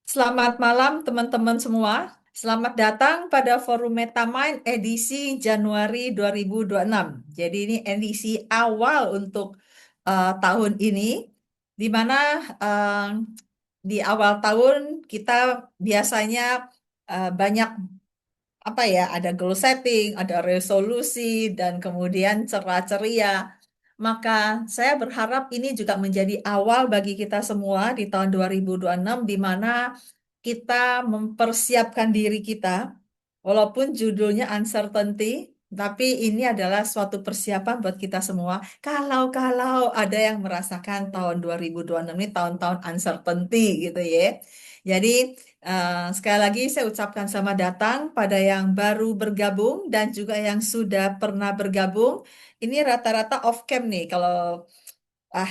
Selamat malam teman-teman semua. Selamat datang pada Forum Metamind edisi Januari 2026. Jadi ini edisi awal untuk tahun ini, di mana eh, di awal tahun kita biasanya banyak apa ya, ada goal setting, ada resolusi, dan kemudian cerah ceria. Maka saya berharap ini juga menjadi awal bagi kita semua di tahun 2026, di mana kita mempersiapkan diri kita, walaupun judulnya uncertainty, tapi ini adalah suatu persiapan buat kita semua. Kalau ada yang merasakan tahun 2026 ini tahun-tahun uncertainty gitu ya. Jadi sekali lagi saya ucapkan selamat datang pada yang baru bergabung dan juga yang sudah pernah bergabung. Ini rata-rata off cam nih. Kalau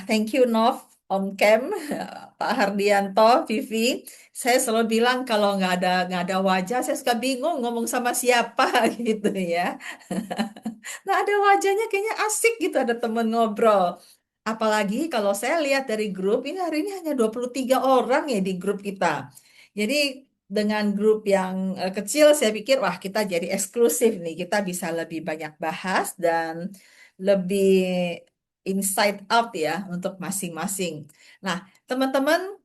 thank you Nov, Om Kem, Pak Hardianto, Vivi. Saya selalu bilang kalau nggak ada wajah, saya suka bingung ngomong sama siapa gitu ya. Nah, ada wajahnya kayaknya asik gitu, ada temen ngobrol. Apalagi kalau saya lihat dari grup, ini hari ini hanya 23 orang ya di grup kita. Jadi dengan grup yang kecil, saya pikir, wah kita jadi eksklusif nih. Kita bisa lebih banyak bahas dan lebih inside out ya untuk masing-masing. Nah, teman-teman,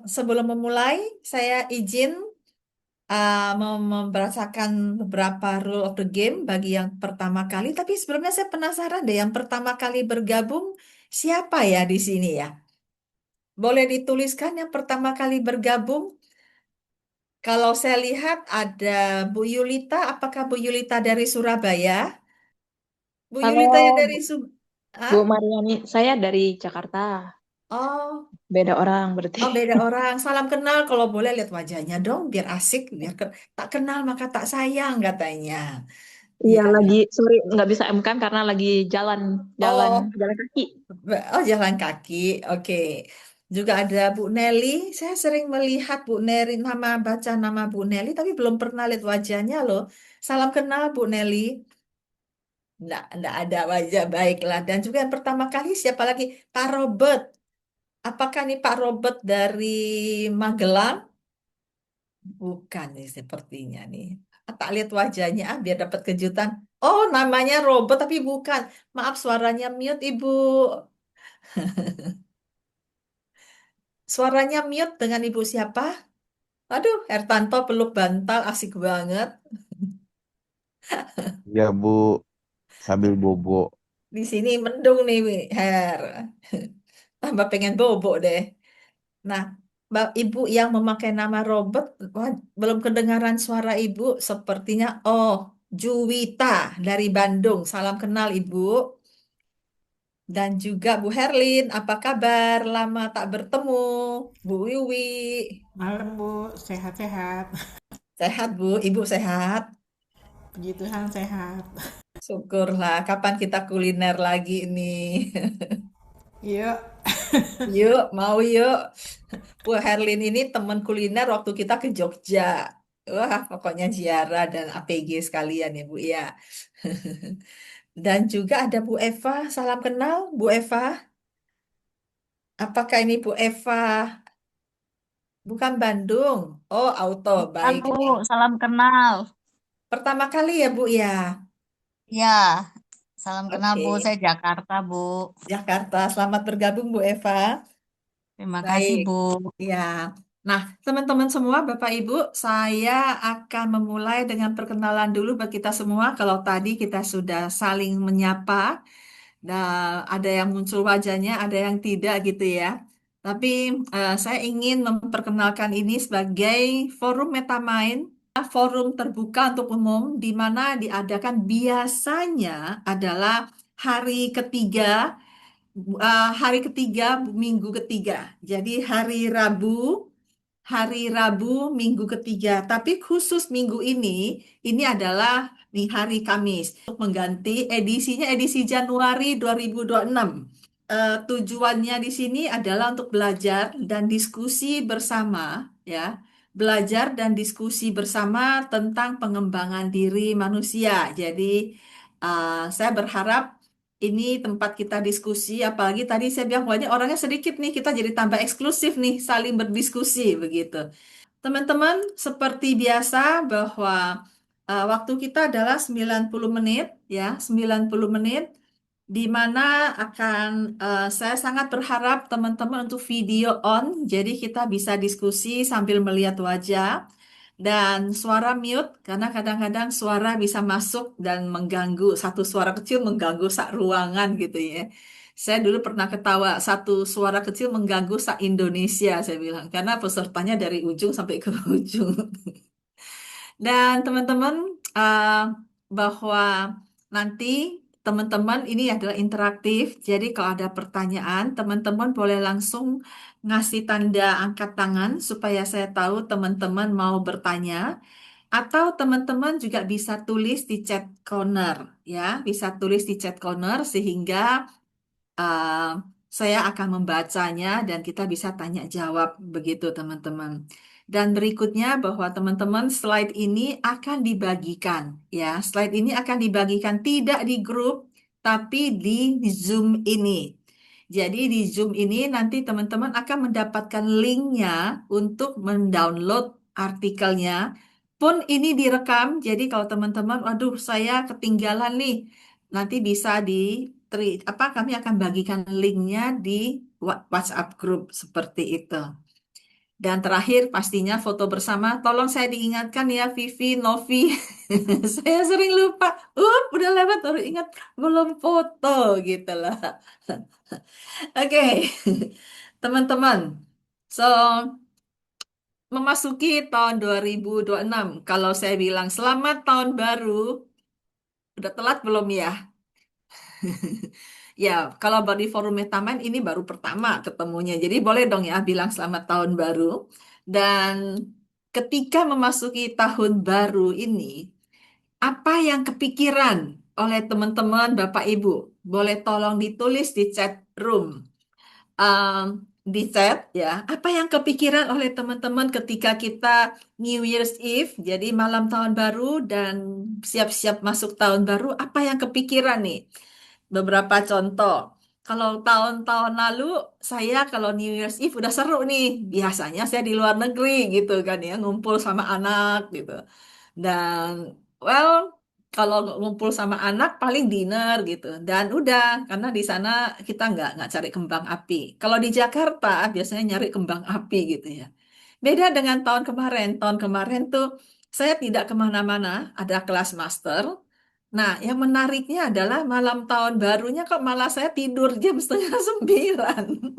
sebelum memulai, saya izin membacakan beberapa rule of the game bagi yang pertama kali. Tapi sebelumnya saya penasaran deh, yang pertama kali bergabung siapa ya di sini ya? Boleh dituliskan yang pertama kali bergabung? Kalau saya lihat ada Bu Yulita, apakah Bu Yulita dari Surabaya? Bu Halo, Yulita yang dari Bu Ah? Bu Mariani. Saya dari Jakarta. Oh, Beda orang berarti. oh beda orang. Salam kenal kalau boleh lihat wajahnya dong, biar asik, tak kenal maka tak sayang katanya. Iya, Iya. lagi sorry nggak bisa MKM karena lagi jalan jalan Oh, jalan kaki. Oh, jalan kaki. Oke. Juga ada Bu Nelly. Saya sering melihat Bu Nelly, baca nama Bu Nelly, tapi belum pernah lihat wajahnya loh. Salam kenal Bu Nelly. Nggak ada wajah, baiklah. Dan juga yang pertama kali siapa lagi? Pak Robert. Apakah nih Pak Robert dari Magelang? Bukan nih sepertinya nih. Tak lihat wajahnya biar dapat kejutan. Oh, namanya Robert tapi bukan. Maaf, suaranya mute Ibu. Suaranya mute dengan Ibu siapa? Aduh, Hertanto peluk bantal asik banget. Ya Bu, sambil bobo. Di sini mendung nih, Her. Tambah pengen bobo deh. Nah, Ibu yang memakai nama Robert, wah, belum kedengaran suara Ibu. Sepertinya, oh, Juwita dari Bandung. Salam kenal Ibu. Dan juga Bu Herlin, apa kabar? Lama tak bertemu. Bu Wiwi, Malam Bu, sehat-sehat. sehat Bu? Ibu sehat? Puji Tuhan sehat. Syukurlah. Kapan kita kuliner lagi nih? Yuk, Yuk, mau yuk. Wah, Herlin ini teman kuliner waktu kita ke Jogja. Wah, pokoknya ziarah dan APG sekalian ya, Bu ya. Dan juga ada Bu Eva. Salam kenal, Bu Eva. Apakah ini Bu Eva? Bukan Bandung. Oh, auto. Bukan Bu, Baiklah. salam kenal. Pertama kali ya, Bu ya. Ya, salam kenal Bu, Oke. saya Jakarta Bu. Jakarta. Selamat bergabung, Bu Eva. Terima kasih Baik. Bu. Ya. Nah, teman-teman semua, Bapak Ibu, saya akan memulai dengan perkenalan dulu bagi kita semua. Kalau tadi kita sudah saling menyapa, nah, ada yang muncul wajahnya, ada yang tidak gitu ya. Tapi saya ingin memperkenalkan ini sebagai forum Metamind, forum terbuka untuk umum, di mana diadakan biasanya adalah hari ketiga hari ketiga, minggu ketiga. Jadi hari Rabu, minggu ketiga. Tapi khusus minggu ini adalah di hari Kamis. Untuk mengganti edisinya edisi Januari 2026. Tujuannya di sini adalah untuk belajar dan diskusi bersama, ya. Belajar dan diskusi bersama tentang pengembangan diri manusia. Jadi, saya berharap ini tempat kita diskusi, apalagi tadi saya bilang banyak orangnya sedikit nih, kita jadi tambah eksklusif nih, saling berdiskusi begitu. Teman-teman, seperti biasa bahwa waktu kita adalah 90 menit ya, 90 menit di mana akan saya sangat berharap teman-teman untuk video on, jadi kita bisa diskusi sambil melihat wajah dan suara mute karena kadang-kadang suara bisa masuk dan mengganggu, satu suara kecil mengganggu sak ruangan gitu ya. Saya dulu pernah ketawa, satu suara kecil mengganggu sak Indonesia, saya bilang, karena pesertanya dari ujung sampai ke ujung. Dan teman-teman, bahwa nanti teman-teman ini adalah interaktif, jadi kalau ada pertanyaan, teman-teman boleh langsung ngasih tanda angkat tangan supaya saya tahu teman-teman mau bertanya. Atau teman-teman juga bisa tulis di chat corner, ya, bisa tulis di chat corner sehingga uh, saya akan membacanya dan kita bisa tanya jawab begitu teman-teman. Dan berikutnya bahwa teman-teman slide ini akan dibagikan, ya, slide ini akan dibagikan tidak di grup tapi di Zoom ini. Jadi di Zoom ini nanti teman-teman akan mendapatkan linknya untuk mendownload artikelnya. Pun ini direkam, jadi kalau teman-teman, waduh saya ketinggalan nih, nanti bisa kami akan bagikan linknya di WhatsApp group seperti itu. Dan terakhir pastinya foto bersama. Tolong saya diingatkan ya Vivi, Novi. Saya sering lupa. Udah lewat baru ingat belum foto gitu lah. Oke, teman-teman. So, memasuki tahun 2026. Kalau saya bilang selamat tahun baru, udah telat belum ya? Ya, kalau di forum Metaman ini baru pertama ketemunya. Jadi boleh dong ya bilang selamat tahun baru. Dan ketika memasuki tahun baru ini, apa yang kepikiran oleh teman-teman Bapak Ibu? Boleh tolong ditulis di chat room. Di chat ya, apa yang kepikiran oleh teman-teman ketika kita New Year's Eve, jadi malam tahun baru dan siap-siap masuk tahun baru, apa yang kepikiran nih? Beberapa contoh. Kalau tahun-tahun lalu, saya kalau New Year's Eve udah seru nih. Biasanya saya di luar negeri gitu kan ya, ngumpul sama anak gitu. Dan, well, kalau ngumpul sama anak paling dinner gitu. Dan udah, karena di sana kita nggak cari kembang api. Kalau di Jakarta biasanya nyari kembang api gitu ya. Beda dengan tahun kemarin. Tahun kemarin tuh saya tidak kemana-mana, ada kelas master. Nah, yang menariknya adalah malam tahun barunya kok malah saya tidur jam setengah 9.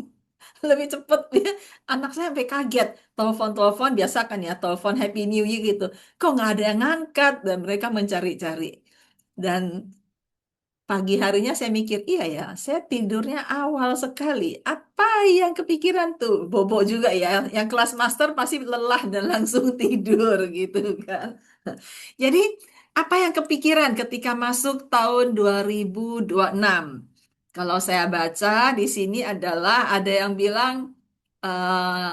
Lebih cepet dia. Anak saya sampai kaget. Telepon-telepon biasa kan ya, telepon Happy New Year gitu. Kok nggak ada yang ngangkat dan mereka mencari-cari. Dan pagi harinya saya mikir, iya ya, saya tidurnya awal sekali. Apa yang kepikiran tuh? Bobo juga ya. Yang kelas master pasti lelah dan langsung tidur gitu kan. Jadi, apa yang kepikiran ketika masuk tahun 2026? Kalau saya baca di sini adalah ada yang bilang eh,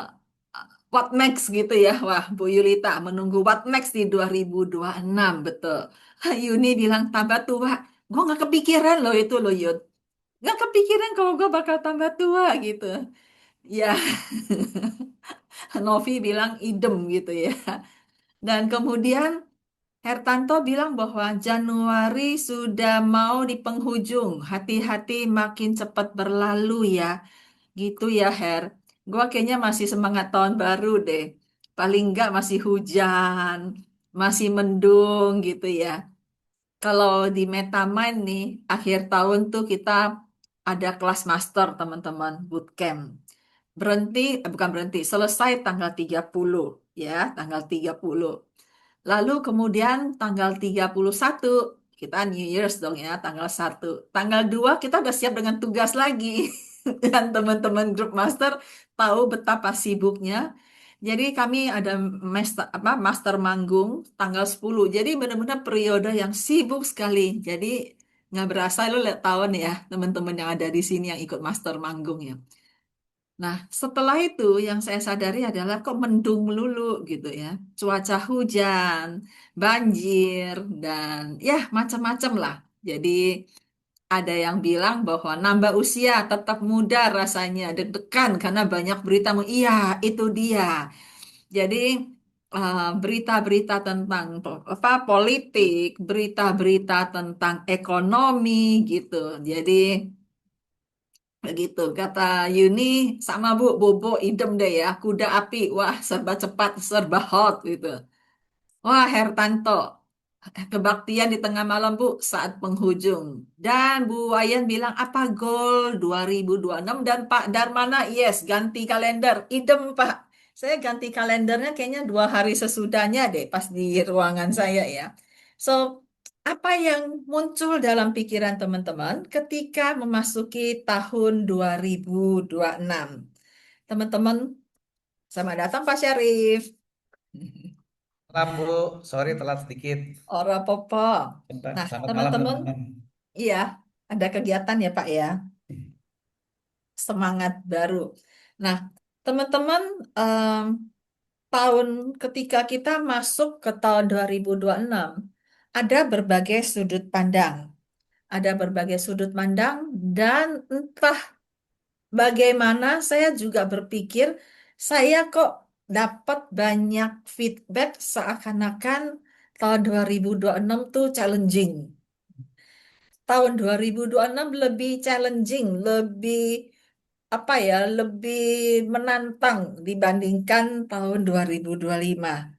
what next gitu ya. Wah, Bu Yulita menunggu what next di 2026, betul. Yuni bilang tambah tua. Gue nggak kepikiran loh itu loh Yud. Nggak kepikiran kalau gue bakal tambah tua gitu. Ya, Novi bilang idem gitu ya. Dan kemudian Hertanto bilang bahwa Januari sudah mau di penghujung. Hati-hati makin cepat berlalu ya. Gitu ya, Her. Gua kayaknya masih semangat tahun baru deh. Paling enggak masih hujan, masih mendung gitu ya. Kalau di Metamind nih, akhir tahun tuh kita ada kelas master, teman-teman, bootcamp. Bukan berhenti, selesai tanggal 30 ya, tanggal 30. Lalu kemudian tanggal 31 kita New Year's dong ya, tanggal 1. Tanggal 2 kita udah siap dengan tugas lagi. Dan teman-teman grup master tahu betapa sibuknya. Jadi kami ada master manggung tanggal 10. Jadi benar-benar periode yang sibuk sekali. Jadi nggak berasa lo lihat tahun ya teman-teman yang ada di sini yang ikut master manggung ya. Nah, setelah itu yang saya sadari adalah kok mendung melulu gitu ya. Cuaca hujan, banjir, dan ya macam-macam lah. Jadi ada yang bilang bahwa nambah usia tetap muda rasanya, deg-degan karena banyak berita. Iya, itu dia. Jadi berita-berita tentang apa politik, berita-berita tentang ekonomi gitu. Jadi begitu kata Yuni, sama Bu Bobo idem deh ya, kuda api, wah serba cepat, serba hot gitu. Wah, Hertanto, kebaktian di tengah malam, Bu, saat penghujung. Dan Bu Wayan bilang, apa gol 2026? Dan Pak Darmana, yes, ganti kalender. Idem, Pak. Saya ganti kalendernya kayaknya 2 hari sesudahnya deh, pas di ruangan saya ya. So, apa yang muncul dalam pikiran teman-teman ketika memasuki tahun 2026? Teman-teman, selamat datang Pak Syarif. Malam Bu, sorry telat sedikit. Ora popo. Nah, Selamat malam teman-teman, teman-teman. iya, ada kegiatan ya Pak ya, semangat baru. Nah, teman-teman, em, tahun ketika kita masuk ke tahun 2026, ada berbagai sudut pandang. Ada berbagai sudut pandang dan entah bagaimana saya juga berpikir, saya kok dapat banyak feedback seakan-akan tahun 2026 tuh challenging. Tahun 2026 lebih challenging, lebih apa ya, lebih menantang dibandingkan tahun 2025.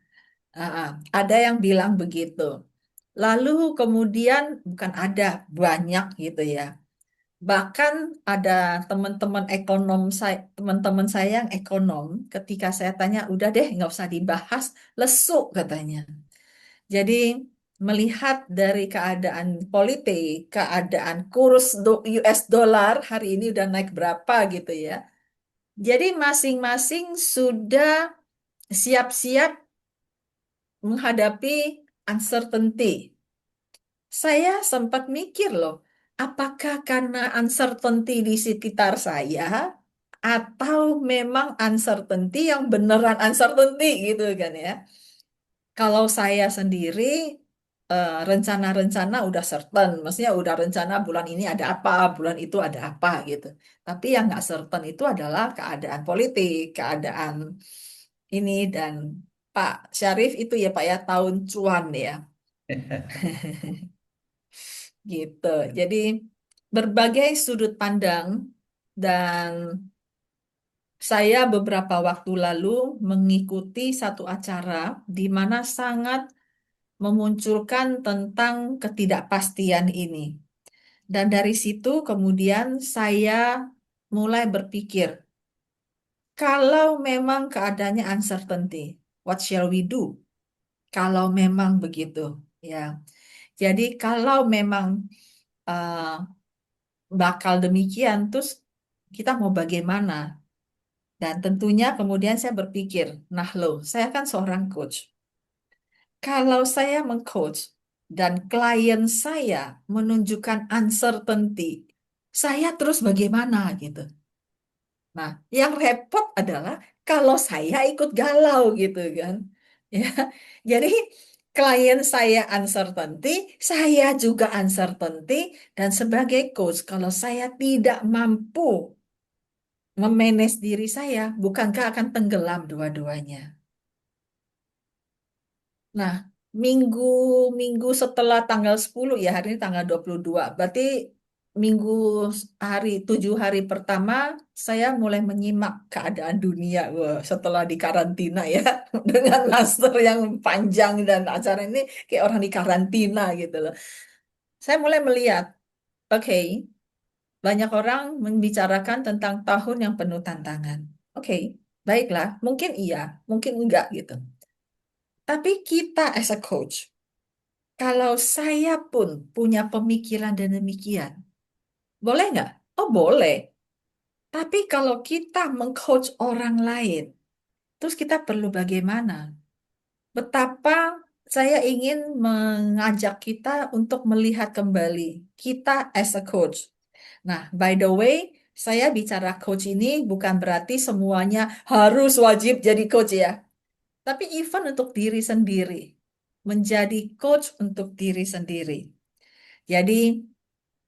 Ah, ah, ada yang bilang begitu. Lalu kemudian bukan ada, banyak gitu ya. Bahkan ada teman-teman saya yang ekonom, ketika saya tanya, udah deh nggak usah dibahas, lesu katanya. Jadi melihat dari keadaan politik, keadaan kurs US dollar hari ini udah naik berapa gitu ya. Jadi masing-masing sudah siap-siap menghadapi uncertainty. Saya sempat mikir loh, apakah karena uncertainty di sekitar saya atau memang uncertainty yang beneran uncertainty gitu kan ya. Kalau saya sendiri rencana-rencana udah certain, maksudnya udah rencana bulan ini ada apa, bulan itu ada apa gitu. Tapi yang nggak certain itu adalah keadaan politik, keadaan ini dan Pak Syarif itu ya Pak ya tahun cuan ya, gitu. Jadi berbagai sudut pandang dan saya beberapa waktu lalu mengikuti satu acara di mana sangat memunculkan tentang ketidakpastian ini. Dan dari situ kemudian saya mulai berpikir, kalau memang keadaannya uncertainty, what shall we do? Kalau memang begitu, ya. Jadi kalau memang uh, bakal demikian, terus kita mau bagaimana? Dan tentunya kemudian saya berpikir, nah loh, saya kan seorang coach. Kalau saya mengcoach dan klien saya menunjukkan uncertainty, saya terus bagaimana gitu. Nah, yang repot adalah kalau saya ikut galau gitu kan. Ya. Jadi klien saya uncertainty, saya juga uncertainty dan sebagai coach kalau saya tidak mampu memanage diri saya, bukankah akan tenggelam dua-duanya? Nah, minggu minggu setelah tanggal 10 ya, hari ini tanggal 22. Berarti minggu 7 hari pertama saya mulai menyimak keadaan dunia. Wah, setelah di karantina ya dengan master yang panjang dan acara ini kayak orang di karantina gitu loh. Saya mulai melihat, oke, banyak orang membicarakan tentang tahun yang penuh tantangan. Oke, baiklah, mungkin iya, mungkin enggak gitu. Tapi kita as a coach, kalau saya pun punya pemikiran dan demikian, boleh nggak? Oh boleh. Tapi kalau kita mengcoach orang lain, terus kita perlu bagaimana? Betapa saya ingin mengajak kita untuk melihat kembali kita as a coach. Nah, by the way, saya bicara coach ini bukan berarti semuanya harus wajib jadi coach ya. Tapi even untuk diri sendiri, menjadi coach untuk diri sendiri. Jadi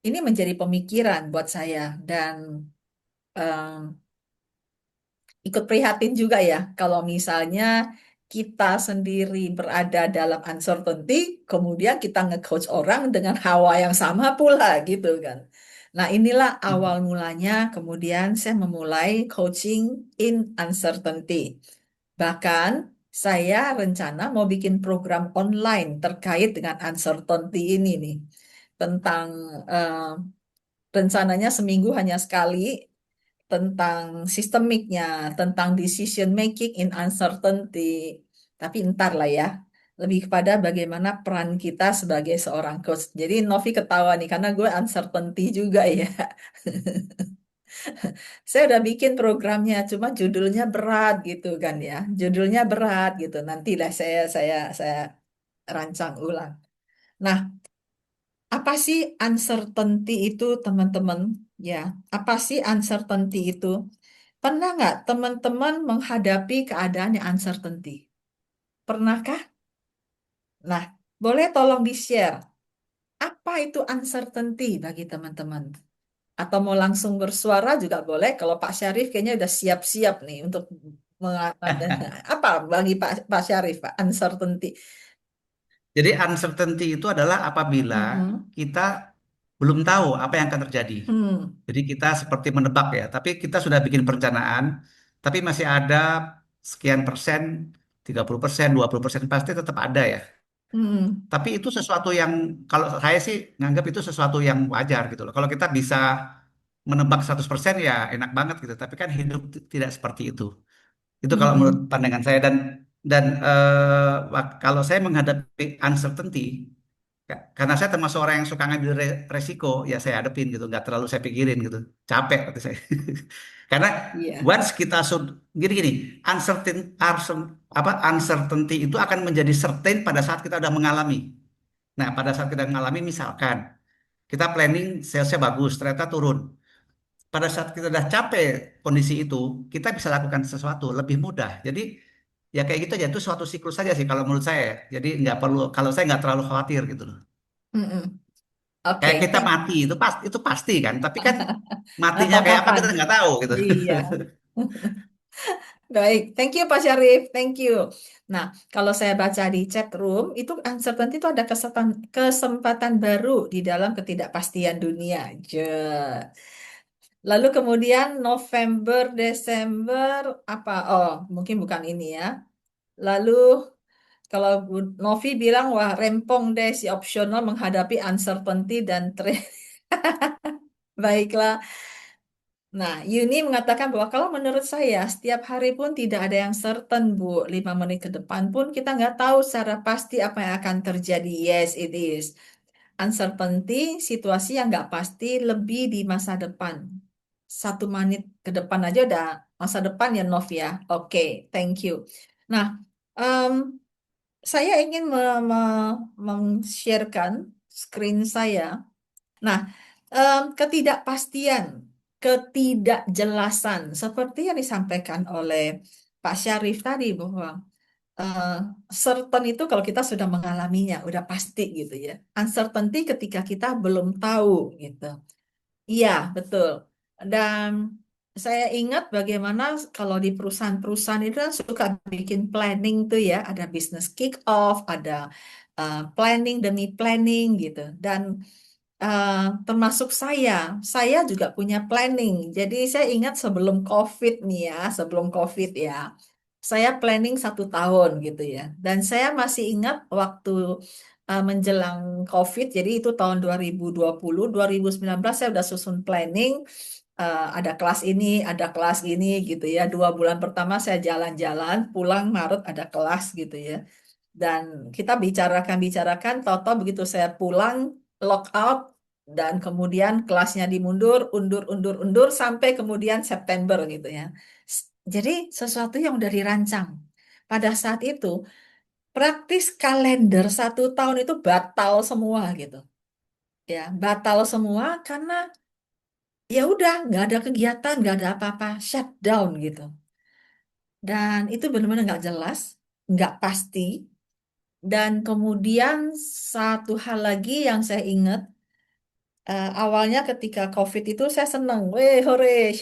ini menjadi pemikiran buat saya dan em, ikut prihatin juga ya kalau misalnya kita sendiri berada dalam uncertainty, kemudian kita nge-coach orang dengan hawa yang sama pula gitu kan. Nah, inilah awal mulanya kemudian saya memulai coaching in uncertainty. Bahkan saya rencana mau bikin program online terkait dengan uncertainty ini nih. Tentang eh, rencananya seminggu hanya sekali tentang sistemiknya, tentang decision making in uncertainty. Tapi ntar lah ya, lebih kepada bagaimana peran kita sebagai seorang coach. Jadi Novi ketawa nih, karena gue uncertainty juga ya. Saya udah bikin programnya, cuma judulnya berat gitu kan ya. Judulnya berat gitu. Nantilah saya rancang ulang. Nah, apa sih uncertainty itu, teman-teman? Ya, apa sih uncertainty itu? Pernah nggak teman-teman menghadapi keadaan yang uncertainty? Pernahkah? Nah, boleh tolong di-share. Apa itu uncertainty bagi teman-teman? Atau mau langsung bersuara juga boleh. Kalau Pak Syarif kayaknya udah siap-siap nih untuk mengatakan apa bagi Pak Syarif, Pak, uncertainty. Jadi uncertainty itu adalah apabila Mm-mm. kita belum tahu apa yang akan terjadi. Hmm. Jadi kita seperti menebak ya, tapi kita sudah bikin perencanaan, tapi masih ada sekian persen, 30%, 20% pasti tetap ada ya. Hmm. Tapi itu sesuatu yang kalau saya sih nganggap itu sesuatu yang wajar gitu loh. Kalau kita bisa menebak 100% ya enak banget gitu. Tapi kan hidup tidak seperti itu. Itu kalau menurut Hmm. pandangan saya dan kalau saya menghadapi uncertainty, karena saya termasuk orang yang suka ngambil resiko, ya saya hadapin gitu, nggak terlalu saya pikirin gitu, capek kata saya. Karena Iya. once kita gini-gini, uncertainty itu akan menjadi certain pada saat kita udah mengalami. Nah, pada saat kita mengalami, misalkan kita planning salesnya bagus, ternyata turun. Pada saat kita udah capek kondisi itu, kita bisa lakukan sesuatu lebih mudah. Jadi ya kayak gitu aja, itu suatu siklus saja sih kalau menurut saya, ya. Jadi nggak perlu, kalau saya nggak terlalu khawatir gitu loh. Mm-mm. Kayak Oke, kita mati itu pasti kan, tapi kan matinya atau kayak apa kapan? kita nggak tahu gitu. Iya. Baik, thank you Pak Syarif, thank you. Nah, kalau saya baca di chat room, itu uncertainty itu ada kesempatan baru di dalam ketidakpastian dunia. Je. Lalu kemudian November, Desember, apa? Oh, mungkin bukan ini ya. Lalu kalau Novi bilang, wah rempong deh si opsional menghadapi uncertainty dan trend. Baiklah. Nah, Yuni mengatakan bahwa kalau menurut saya, setiap hari pun tidak ada yang certain, Bu. 5 menit ke depan pun kita nggak tahu secara pasti apa yang akan terjadi. Yes, it is. Uncertainty, situasi yang nggak pasti lebih di masa depan. 1 menit ke depan aja udah masa depan ya, Nov ya. Oke, thank you. Nah, em, saya ingin men-sharekan screen saya. Nah, ketidakpastian, ketidakjelasan, seperti yang disampaikan oleh Pak Syarif tadi bahwa eh, certain itu kalau kita sudah mengalaminya, udah pasti gitu ya. Uncertainty ketika kita belum tahu gitu. Iya, betul. Dan saya ingat bagaimana kalau di perusahaan-perusahaan itu kan suka bikin planning tuh ya, ada business kick off, ada planning demi planning gitu. Dan eh, termasuk saya juga punya planning. Jadi saya ingat sebelum COVID nih ya, sebelum COVID ya, saya planning 1 tahun gitu ya. Dan saya masih ingat waktu menjelang COVID, jadi itu tahun 2020, 2019 saya udah susun planning, ada kelas ini, ada kelas ini gitu ya. 2 bulan pertama saya jalan-jalan, pulang Maret ada kelas gitu ya. Dan kita bicarakan, tahu-tahu begitu saya pulang, lock out, dan kemudian kelasnya dimundur, undur, sampai kemudian September gitu ya. Jadi sesuatu yang udah dirancang. Pada saat itu, praktis kalender 1 tahun itu batal semua gitu. Ya, batal semua karena ya udah nggak ada kegiatan, nggak ada apa-apa, shutdown gitu. Dan itu benar-benar nggak jelas, nggak pasti. Dan kemudian satu hal lagi yang saya ingat, Awalnya ketika COVID itu saya seneng, hore,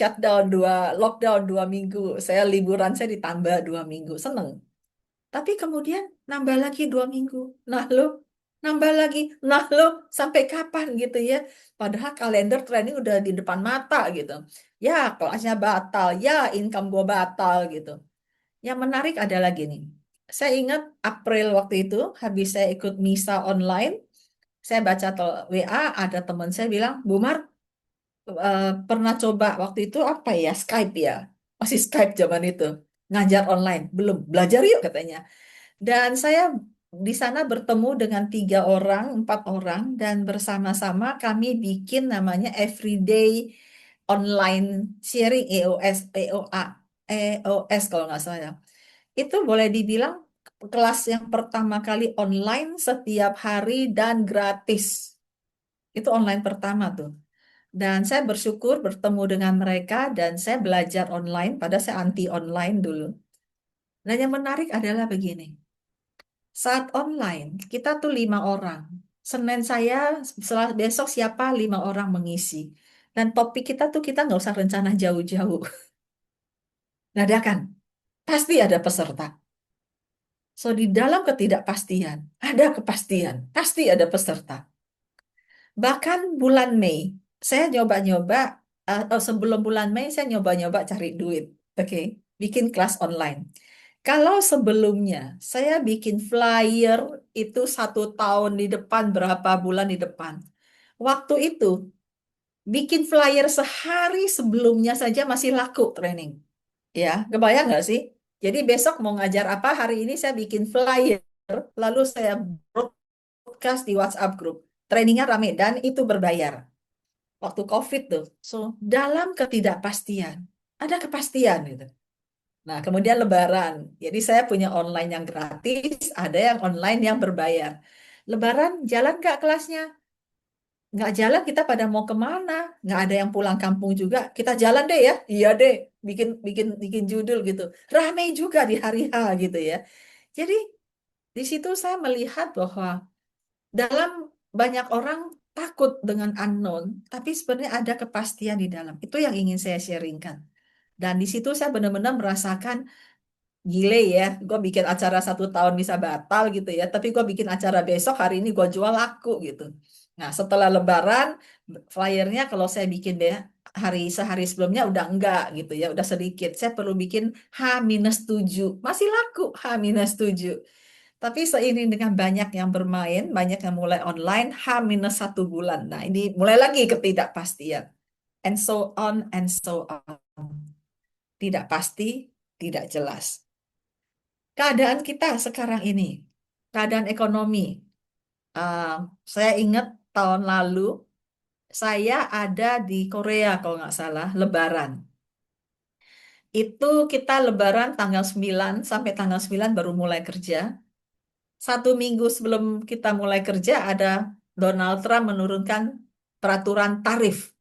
lockdown 2 minggu, saya liburan saya ditambah 2 minggu, seneng. Tapi kemudian nambah lagi 2 minggu, nah lo, nambah lagi, nah lo, sampai kapan gitu ya? Padahal kalender training udah di depan mata gitu. Ya kelasnya batal, ya income gua batal gitu. Yang menarik adalah gini, saya ingat April waktu itu, habis saya ikut misa online, saya baca WA, ada teman saya bilang, Bu Mar, pernah coba waktu itu apa ya, Skype ya, masih Skype zaman itu, ngajar online, belum, belajar yuk katanya. Dan saya di sana bertemu dengan 3 orang, 4 orang, dan bersama-sama kami bikin namanya Everyday Online Sharing EOS kalau nggak salah. Itu boleh dibilang kelas yang pertama kali online setiap hari dan gratis. Itu online pertama tuh. Dan saya bersyukur bertemu dengan mereka dan saya belajar online, padahal saya anti online dulu. Nah, yang menarik adalah begini. Saat online, kita tuh 5 orang. Senin saya, besok siapa 5 orang mengisi. Dan topik kita tuh kita nggak usah rencana jauh-jauh. Dadakan, pasti ada peserta. So, di dalam ketidakpastian, ada kepastian, pasti ada peserta. Bahkan bulan Mei, saya nyoba-nyoba, atau sebelum bulan Mei, saya nyoba-nyoba cari duit. Oke, bikin kelas online. Kalau sebelumnya saya bikin flyer itu 1 tahun di depan, berapa bulan di depan. Waktu itu bikin flyer sehari sebelumnya saja masih laku training. Ya, kebayang nggak sih? Jadi besok mau ngajar apa, hari ini saya bikin flyer, lalu saya broadcast di WhatsApp group. Trainingnya rame dan itu berbayar. Waktu COVID tuh. So, dalam ketidakpastian, ada kepastian gitu. Nah, kemudian Lebaran. Jadi saya punya online yang gratis, ada yang online yang berbayar. Lebaran jalan nggak kelasnya? Nggak jalan, kita pada mau kemana? Nggak ada yang pulang kampung juga. Kita jalan deh ya. Iya deh, bikin bikin bikin judul gitu. Ramai juga di hari H gitu ya. Jadi di situ saya melihat bahwa dalam banyak orang takut dengan unknown, tapi sebenarnya ada kepastian di dalam. Itu yang ingin saya sharingkan. Dan di situ saya benar-benar merasakan gile ya, gue bikin acara 1 tahun bisa batal gitu ya, tapi gue bikin acara besok hari ini gue jual laku gitu. Nah setelah Lebaran, flyernya kalau saya bikin deh sehari sebelumnya udah enggak gitu ya, udah sedikit. Saya perlu bikin H-7, masih laku H-7. Tapi seiring dengan banyak yang bermain, banyak yang mulai online, H-1 bulan. Nah ini mulai lagi ketidakpastian. And so on and so on. Tidak pasti, tidak jelas. Keadaan kita sekarang ini, keadaan ekonomi. Uh, saya ingat tahun lalu, saya ada di Korea kalau nggak salah, Lebaran. Itu kita Lebaran tanggal 9 sampai tanggal 9 baru mulai kerja. 1 minggu sebelum kita mulai kerja, ada Donald Trump menurunkan peraturan tarif.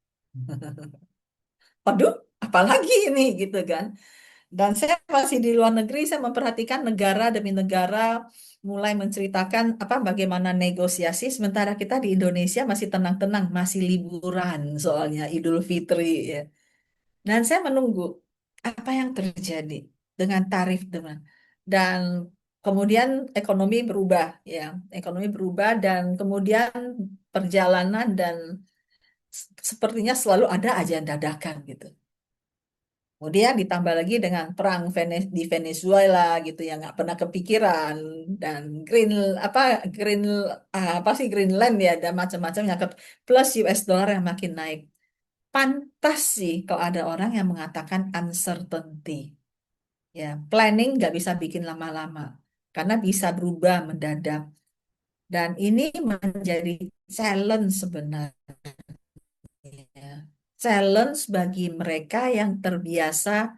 Waduh, apalagi ini gitu kan. Dan saya masih di luar negeri, saya memperhatikan negara demi negara mulai menceritakan apa bagaimana negosiasi, sementara kita di Indonesia masih tenang-tenang, masih liburan soalnya Idul Fitri ya. Dan saya menunggu apa yang terjadi dengan tarif dan kemudian ekonomi berubah ya, ekonomi berubah dan kemudian perjalanan dan sepertinya selalu ada aja dadakan gitu. Kemudian ditambah lagi dengan perang di Venezuela gitu yang nggak pernah kepikiran dan Green apa sih Greenland ya dan macam-macam yang plus US dollar yang makin naik. Pantas sih kalau ada orang yang mengatakan uncertainty. Ya, planning nggak bisa bikin lama-lama karena bisa berubah mendadak. Dan ini menjadi challenge sebenarnya. Challenge bagi mereka yang terbiasa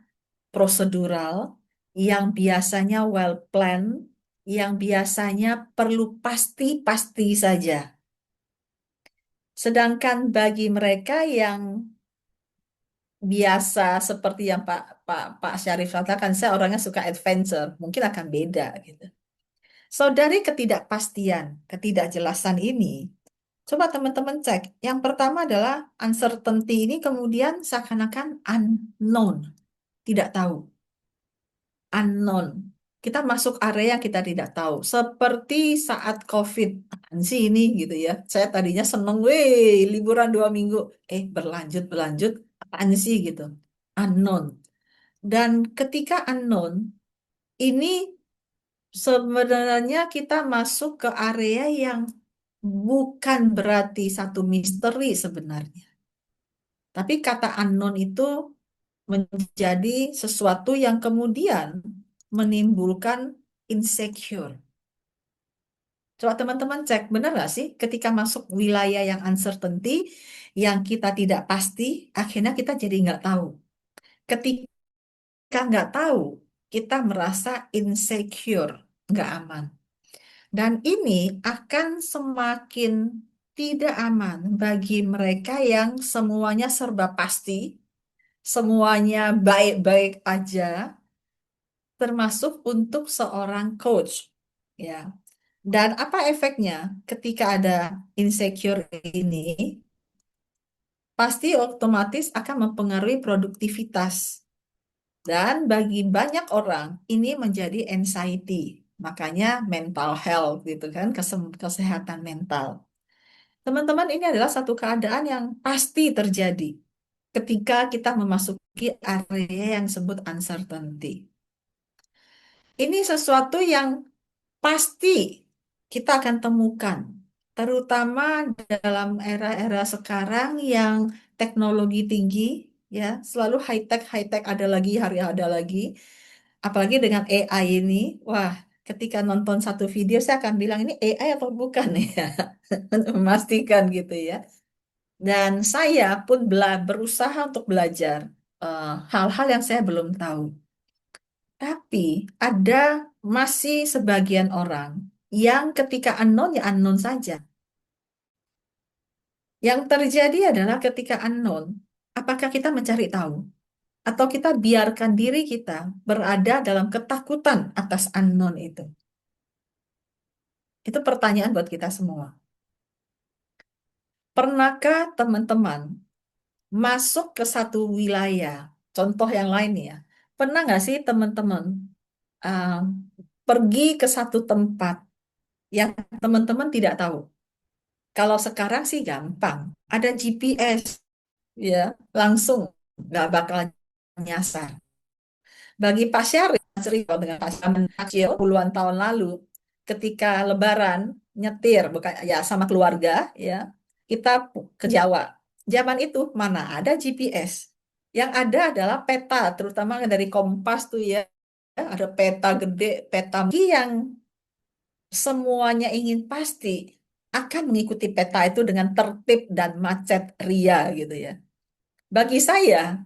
prosedural, yang biasanya well planned, yang biasanya perlu pasti-pasti saja. Sedangkan bagi mereka yang biasa seperti yang Pak Syarif katakan, saya orangnya suka adventure, mungkin akan beda gitu. So dari ketidakpastian, ketidakjelasan ini, Coba teman-teman cek. Yang pertama adalah uncertainty ini kemudian seakan-akan unknown, tidak tahu. Unknown. Kita masuk area yang kita tidak tahu. Seperti saat COVID. Apaan sih ini gitu ya. Saya tadinya seneng, weh, liburan 2 minggu. Berlanjut. Apaan sih gitu. Unknown. Dan ketika unknown, ini sebenarnya kita masuk ke area yang bukan berarti satu misteri sebenarnya. Tapi kata unknown itu menjadi sesuatu yang kemudian menimbulkan insecure. Coba teman-teman cek, benar nggak sih ketika masuk wilayah yang uncertainty, yang kita tidak pasti, akhirnya kita jadi nggak tahu. Ketika nggak tahu, kita merasa insecure, nggak aman. Dan ini akan semakin tidak aman bagi mereka yang semuanya serba pasti, semuanya baik-baik aja, termasuk untuk seorang coach. Ya. Dan apa efeknya ketika ada insecure ini? Pasti otomatis akan mempengaruhi produktivitas. Dan bagi banyak orang ini menjadi anxiety. Makanya mental health gitu kan, kesehatan mental. Teman-teman, ini adalah satu keadaan yang pasti terjadi ketika kita memasuki area yang disebut uncertainty. Ini sesuatu yang pasti kita akan temukan, terutama dalam era-era sekarang yang teknologi tinggi, ya, selalu high-tech ada lagi. Apalagi dengan AI ini, wah, ketika nonton satu video saya akan bilang ini AI atau bukan ya, untuk memastikan gitu ya. Dan saya pun berusaha untuk belajar hal-hal yang saya belum tahu. Tapi ada masih sebagian orang yang ketika unknown ya unknown saja. Yang terjadi adalah ketika unknown, apakah kita mencari tahu? Atau kita biarkan diri kita berada dalam ketakutan atas unknown itu? Itu pertanyaan buat kita semua. Pernahkah teman-teman masuk ke satu wilayah, contoh yang lain ya, pernah nggak sih teman-teman uh, pergi ke satu tempat yang teman-teman tidak tahu? Kalau sekarang sih gampang, ada GPS, ya, langsung nggak bakal nyasar. Bagi Pak Syarif, cerita dengan Pak Syarif kecil puluhan tahun lalu, ketika Lebaran nyetir, bukan ya sama keluarga, ya, kita ke Jawa. Zaman itu mana ada GPS? Yang ada adalah peta, terutama dari Kompas tuh ya, ada peta gede, peta yang semuanya ingin pasti akan mengikuti peta itu dengan tertib dan macet ria gitu ya. Bagi saya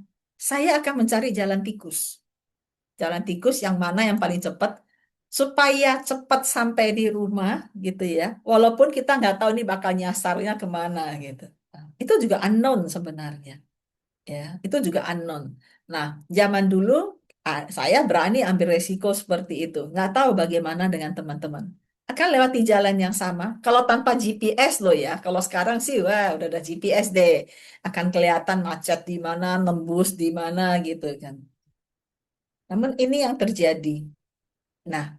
akan mencari jalan tikus. Jalan tikus yang mana yang paling cepat supaya cepat sampai di rumah gitu ya. Walaupun kita nggak tahu nih bakal nyasarnya kemana gitu. Nah, itu juga unknown sebenarnya. Ya, itu juga unknown. Nah, zaman dulu saya berani ambil resiko seperti itu. Nggak tahu bagaimana dengan teman-teman. Akan lewati jalan yang sama. Kalau tanpa GPS loh ya. Kalau sekarang sih, wah udah ada GPS deh. Akan kelihatan macet di mana, nembus di mana gitu kan. Namun ini yang terjadi. Nah,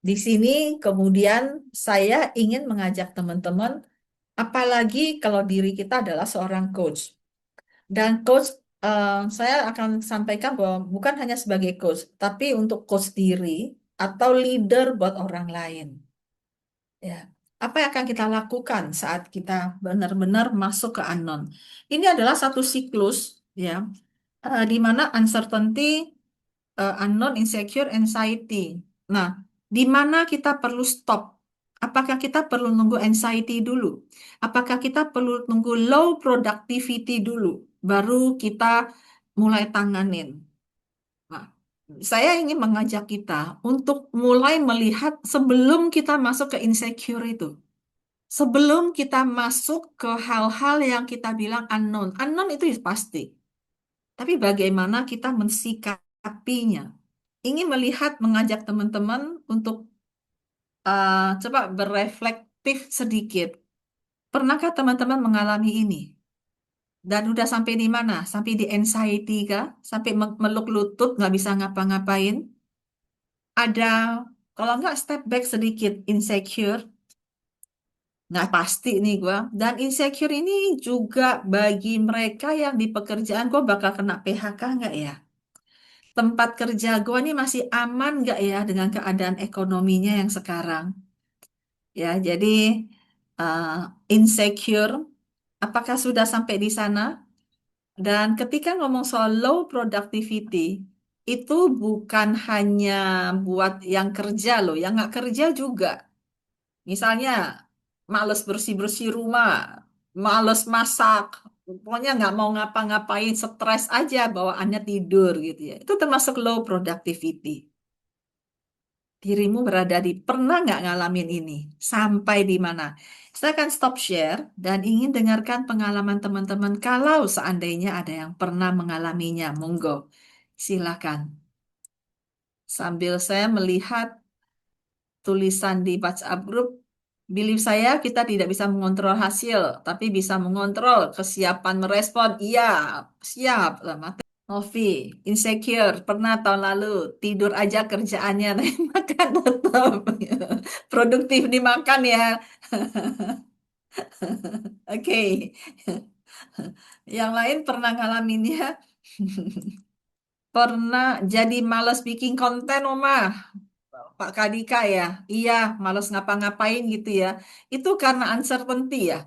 di sini kemudian saya ingin mengajak teman-teman, apalagi kalau diri kita adalah seorang coach. Dan coach, saya akan sampaikan bahwa bukan hanya sebagai coach, tapi untuk coach diri atau leader buat orang lain. Ya, apa yang akan kita lakukan saat kita benar-benar masuk ke unknown? Ini adalah satu siklus, ya, di mana uncertainty, unknown, insecure, anxiety. Nah, di mana kita perlu stop? Apakah kita perlu nunggu anxiety dulu? Apakah kita perlu nunggu low productivity dulu? Baru kita mulai tanganin. Nah, saya ingin mengajak kita untuk mulai melihat sebelum kita masuk ke insecure itu. Sebelum kita masuk ke hal-hal yang kita bilang unknown. Unknown itu pasti. Tapi bagaimana kita mensikapinya? Ingin melihat, mengajak teman-teman untuk coba bereflektif sedikit. Pernahkah teman-teman mengalami ini? Dan udah sampai di mana? Sampai di anxiety kah? Sampai meluk lutut, nggak bisa ngapa-ngapain? Ada, kalau nggak step back sedikit, insecure. Nggak pasti nih gua. Dan insecure ini juga bagi mereka yang di pekerjaan gua bakal kena PHK nggak ya? Tempat kerja gua nih masih aman nggak ya dengan keadaan ekonominya yang sekarang? Ya, jadi uh, insecure. Apakah sudah sampai di sana? Dan ketika ngomong soal low productivity, itu bukan hanya buat yang kerja loh, yang nggak kerja juga. Misalnya, males bersih-bersih rumah, males masak, pokoknya nggak mau ngapa-ngapain, stres aja bawaannya tidur gitu ya. Itu termasuk low productivity. Dirimu berada di, pernah nggak ngalamin ini? Sampai di mana? Saya akan stop share dan ingin dengarkan pengalaman teman-teman kalau seandainya ada yang pernah mengalaminya. Monggo, silakan. Sambil saya melihat tulisan di WhatsApp group, belief saya kita tidak bisa mengontrol hasil, tapi bisa mengontrol kesiapan merespon. Iya, siap. Novi, insecure, pernah tahun lalu tidur aja kerjaannya, tapi makan tetap. Produktif dimakan ya. Oke. Yang lain pernah ngalaminnya? Pernah jadi malas bikin konten, Oma. Pak Kadika ya. Iya, malas ngapa-ngapain gitu ya. Itu karena uncertainty ya.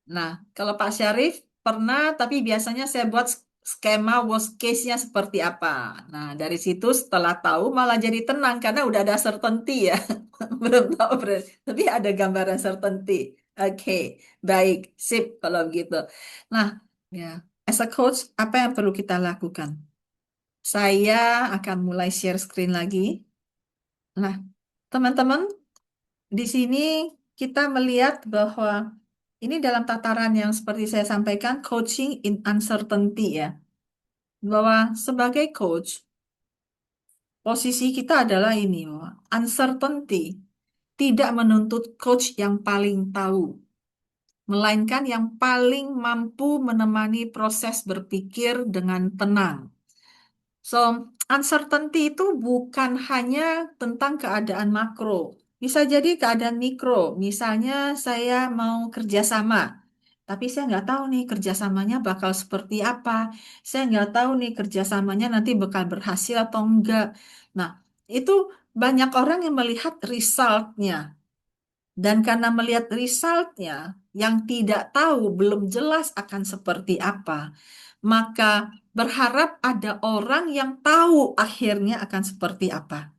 Nah, kalau Pak Syarif pernah, tapi biasanya saya buat skema worst case-nya seperti apa. Nah, dari situ setelah tahu malah jadi tenang karena udah ada certainty ya. Belum tahu, tapi ada gambaran certainty. Oke, baik, sip kalau begitu. Nah, ya, as a coach, apa yang perlu kita lakukan? Saya akan mulai share screen lagi. Nah, teman-teman, di sini kita melihat bahwa ini dalam tataran yang seperti saya sampaikan, coaching in uncertainty ya. Bahwa sebagai coach, posisi kita adalah ini, bahwa uncertainty tidak menuntut coach yang paling tahu, melainkan yang paling mampu menemani proses berpikir dengan tenang. So, uncertainty itu bukan hanya tentang keadaan makro. Bisa jadi keadaan mikro. Misalnya saya mau kerjasama, tapi saya nggak tahu nih kerjasamanya bakal seperti apa. Saya nggak tahu nih kerjasamanya nanti bakal berhasil atau enggak. Nah, itu banyak orang yang melihat resultnya. Dan karena melihat resultnya yang tidak tahu, belum jelas akan seperti apa, maka berharap ada orang yang tahu akhirnya akan seperti apa.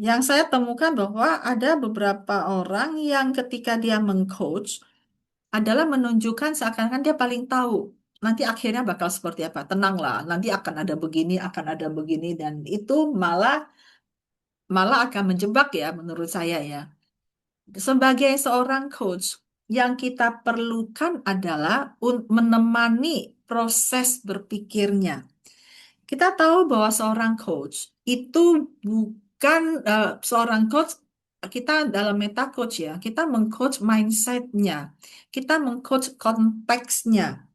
Yang saya temukan bahwa ada beberapa orang yang ketika dia mengcoach adalah menunjukkan seakan-akan dia paling tahu nanti akhirnya bakal seperti apa. Tenanglah, nanti akan ada begini, akan ada begini, dan itu malah malah akan menjebak ya menurut saya ya. Sebagai seorang coach, yang kita perlukan adalah menemani proses berpikirnya. Kita tahu bahwa seorang coach itu bukan seorang coach, kita dalam meta coach ya, kita mengcoach mindset-nya, kita mengcoach konteksnya.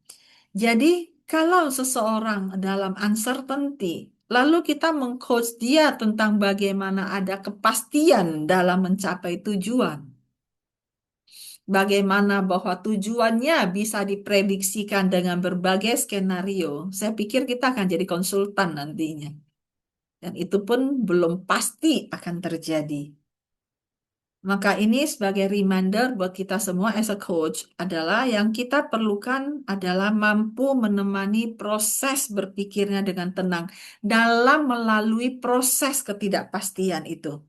Jadi kalau seseorang dalam uncertainty, lalu kita mengcoach dia tentang bagaimana ada kepastian dalam mencapai tujuan. Bagaimana bahwa tujuannya bisa diprediksikan dengan berbagai skenario. Saya pikir kita akan jadi konsultan nantinya. Dan itu pun belum pasti akan terjadi. Maka ini sebagai reminder buat kita semua as a coach adalah yang kita perlukan adalah mampu menemani proses berpikirnya dengan tenang dalam melalui proses ketidakpastian itu.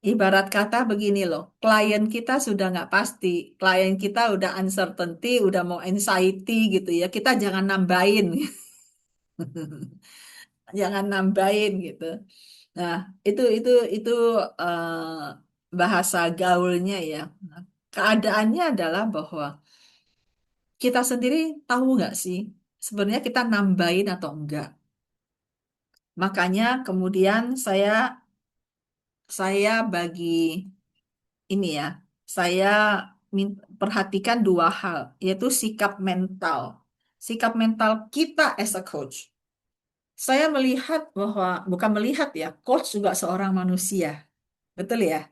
Ibarat kata begini loh, klien kita sudah nggak pasti, klien kita udah uncertainty, udah mau anxiety gitu ya, kita jangan nambahin, jangan nambahin gitu. Nah, itu bahasa gaulnya ya. Nah, keadaannya adalah bahwa kita sendiri tahu nggak sih sebenarnya kita nambahin atau enggak. Makanya kemudian saya bagi ini ya, saya perhatikan dua hal, yaitu sikap mental. Sikap mental kita as a coach. Saya melihat bahwa, bukan melihat ya, coach juga seorang manusia. Betul ya?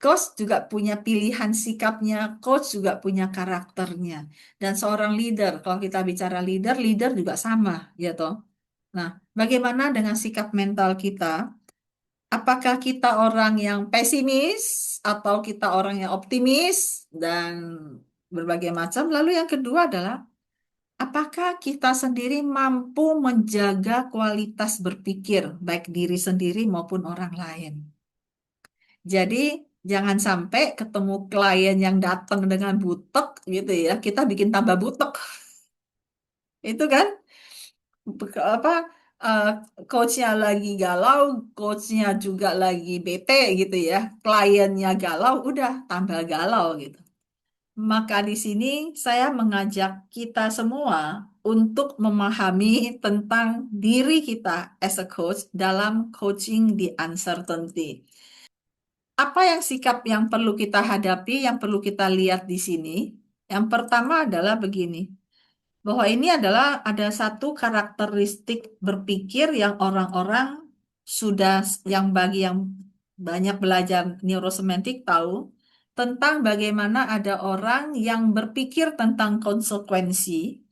Coach juga punya pilihan sikapnya, coach juga punya karakternya. Dan seorang leader, kalau kita bicara leader, leader juga sama, ya toh. Nah, bagaimana dengan sikap mental kita? Apakah kita orang yang pesimis atau kita orang yang optimis dan berbagai macam? Lalu yang kedua adalah apakah kita sendiri mampu menjaga kualitas berpikir baik diri sendiri maupun orang lain? Jadi jangan sampai ketemu klien yang datang dengan butek gitu ya, kita bikin tambah butek. Itu kan apa eh, coachnya lagi galau, coachnya juga lagi bete gitu ya, kliennya galau, udah tambah galau gitu. Maka di sini saya mengajak kita semua untuk memahami tentang diri kita as a coach dalam coaching the uncertainty. Apa yang sikap yang perlu kita hadapi, yang perlu kita lihat di sini? Yang pertama adalah begini, bahwa ini adalah ada satu karakteristik berpikir yang orang-orang sudah, yang bagi yang banyak belajar neurosemantik tahu tentang bagaimana ada orang yang berpikir tentang konsekuensi,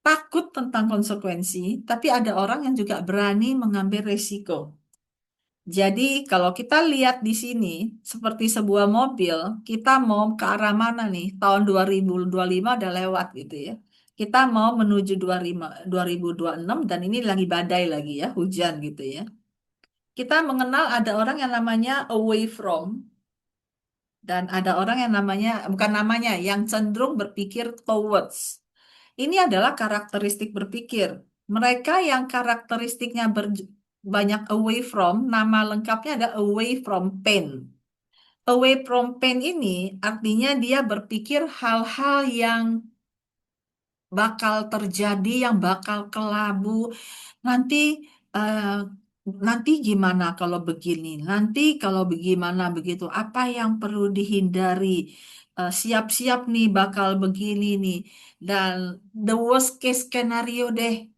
takut tentang konsekuensi, tapi ada orang yang juga berani mengambil resiko. Jadi kalau kita lihat di sini seperti sebuah mobil, kita mau ke arah mana nih? Tahun 2025 udah lewat gitu ya. Kita mau menuju 2026 dan ini lagi badai lagi ya, hujan gitu ya. Kita mengenal ada orang yang namanya away from dan ada orang yang namanya, bukan namanya, yang cenderung berpikir towards. Ini adalah karakteristik berpikir. Mereka yang karakteristiknya banyak away from, nama lengkapnya ada away from pain. Away from pain ini artinya dia berpikir hal-hal yang bakal terjadi, yang bakal kelabu. Nanti eh, nanti gimana kalau begini? Nanti kalau bagaimana begitu? Apa yang perlu dihindari? Siap-siap nih bakal begini nih. Dan the worst case scenario deh.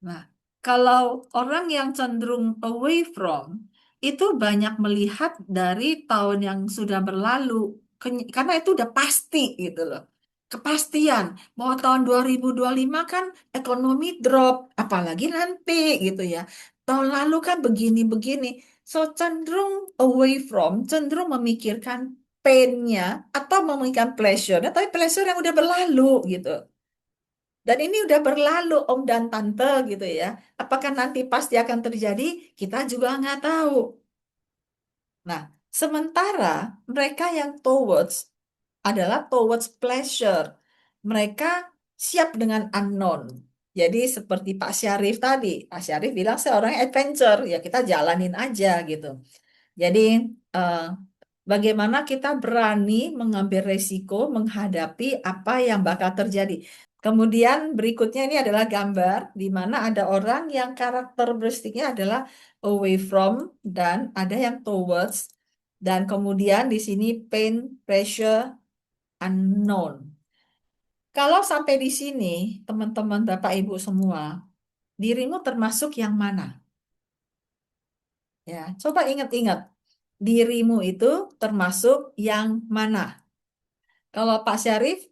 Nah, kalau orang yang cenderung away from itu banyak melihat dari tahun yang sudah berlalu, karena itu udah pasti gitu loh. Kepastian bahwa tahun 2025 kan ekonomi drop, apalagi nanti gitu ya. Tahun lalu kan begini-begini. So cenderung away from, cenderung memikirkan pain-nya atau memikirkan pleasure-nya, tapi pleasure yang udah berlalu gitu. Dan ini udah berlalu Om dan Tante gitu ya. Apakah nanti pasti akan terjadi? Kita juga nggak tahu. Nah, sementara mereka yang towards adalah towards pleasure. Mereka siap dengan unknown. Jadi seperti Pak Syarif tadi. Pak Syarif bilang saya orang adventure. Ya kita jalanin aja gitu. Jadi eh, bagaimana kita berani mengambil resiko menghadapi apa yang bakal terjadi. Kemudian berikutnya ini adalah gambar di mana ada orang yang karakteristiknya adalah away from dan ada yang towards dan kemudian di sini pain, pressure, unknown. Kalau sampai di sini, teman-teman Bapak Ibu semua, dirimu termasuk yang mana? Ya, coba ingat-ingat. Dirimu itu termasuk yang mana? Kalau Pak Syarif,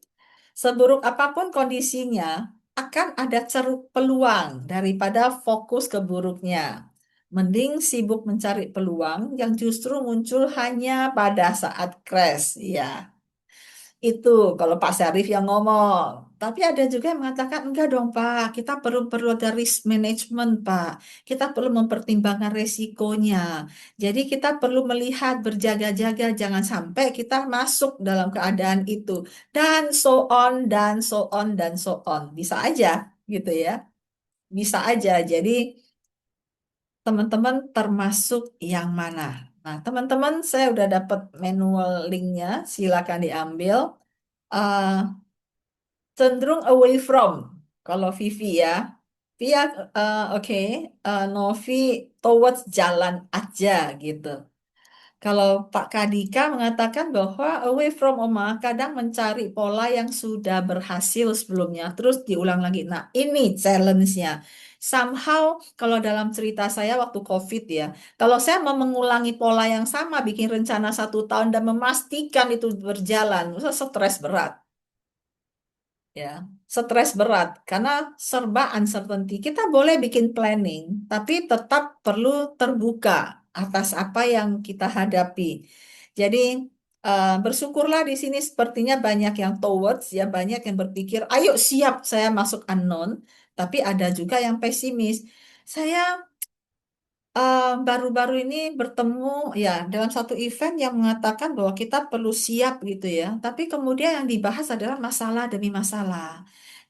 seburuk apapun kondisinya, akan ada ceruk peluang daripada fokus ke buruknya. Mending sibuk mencari peluang yang justru muncul hanya pada saat crash. Ya, itu kalau Pak Syarif yang ngomong. Tapi ada juga yang mengatakan, enggak dong Pak, kita perlu ada risk management Pak. Kita perlu mempertimbangkan resikonya. Jadi kita perlu melihat, berjaga-jaga, jangan sampai kita masuk dalam keadaan itu. Dan so on, dan so on, dan so on. Bisa aja gitu ya. Bisa aja. Jadi teman-teman termasuk yang mana? Nah, teman-teman, saya udah dapat manual linknya, silakan diambil. Eh, Cenderung away from kalau Vivi ya. Via oke. Novi towards jalan aja gitu. Kalau Pak Kadika mengatakan bahwa away from Oma kadang mencari pola yang sudah berhasil sebelumnya, terus diulang lagi. Nah, ini challenge-nya. Somehow, kalau dalam cerita saya waktu COVID ya, kalau saya mau mengulangi pola yang sama, bikin rencana 1 tahun dan memastikan itu berjalan, stres berat. Ya, stres berat karena serba uncertainty. Kita boleh bikin planning, tapi tetap perlu terbuka atas apa yang kita hadapi. Jadi bersyukurlah di sini sepertinya banyak yang towards ya, banyak yang berpikir, ayo siap saya masuk unknown, tapi ada juga yang pesimis. Saya baru-baru ini bertemu ya dalam satu event yang mengatakan bahwa kita perlu siap gitu ya. Tapi kemudian yang dibahas adalah masalah demi masalah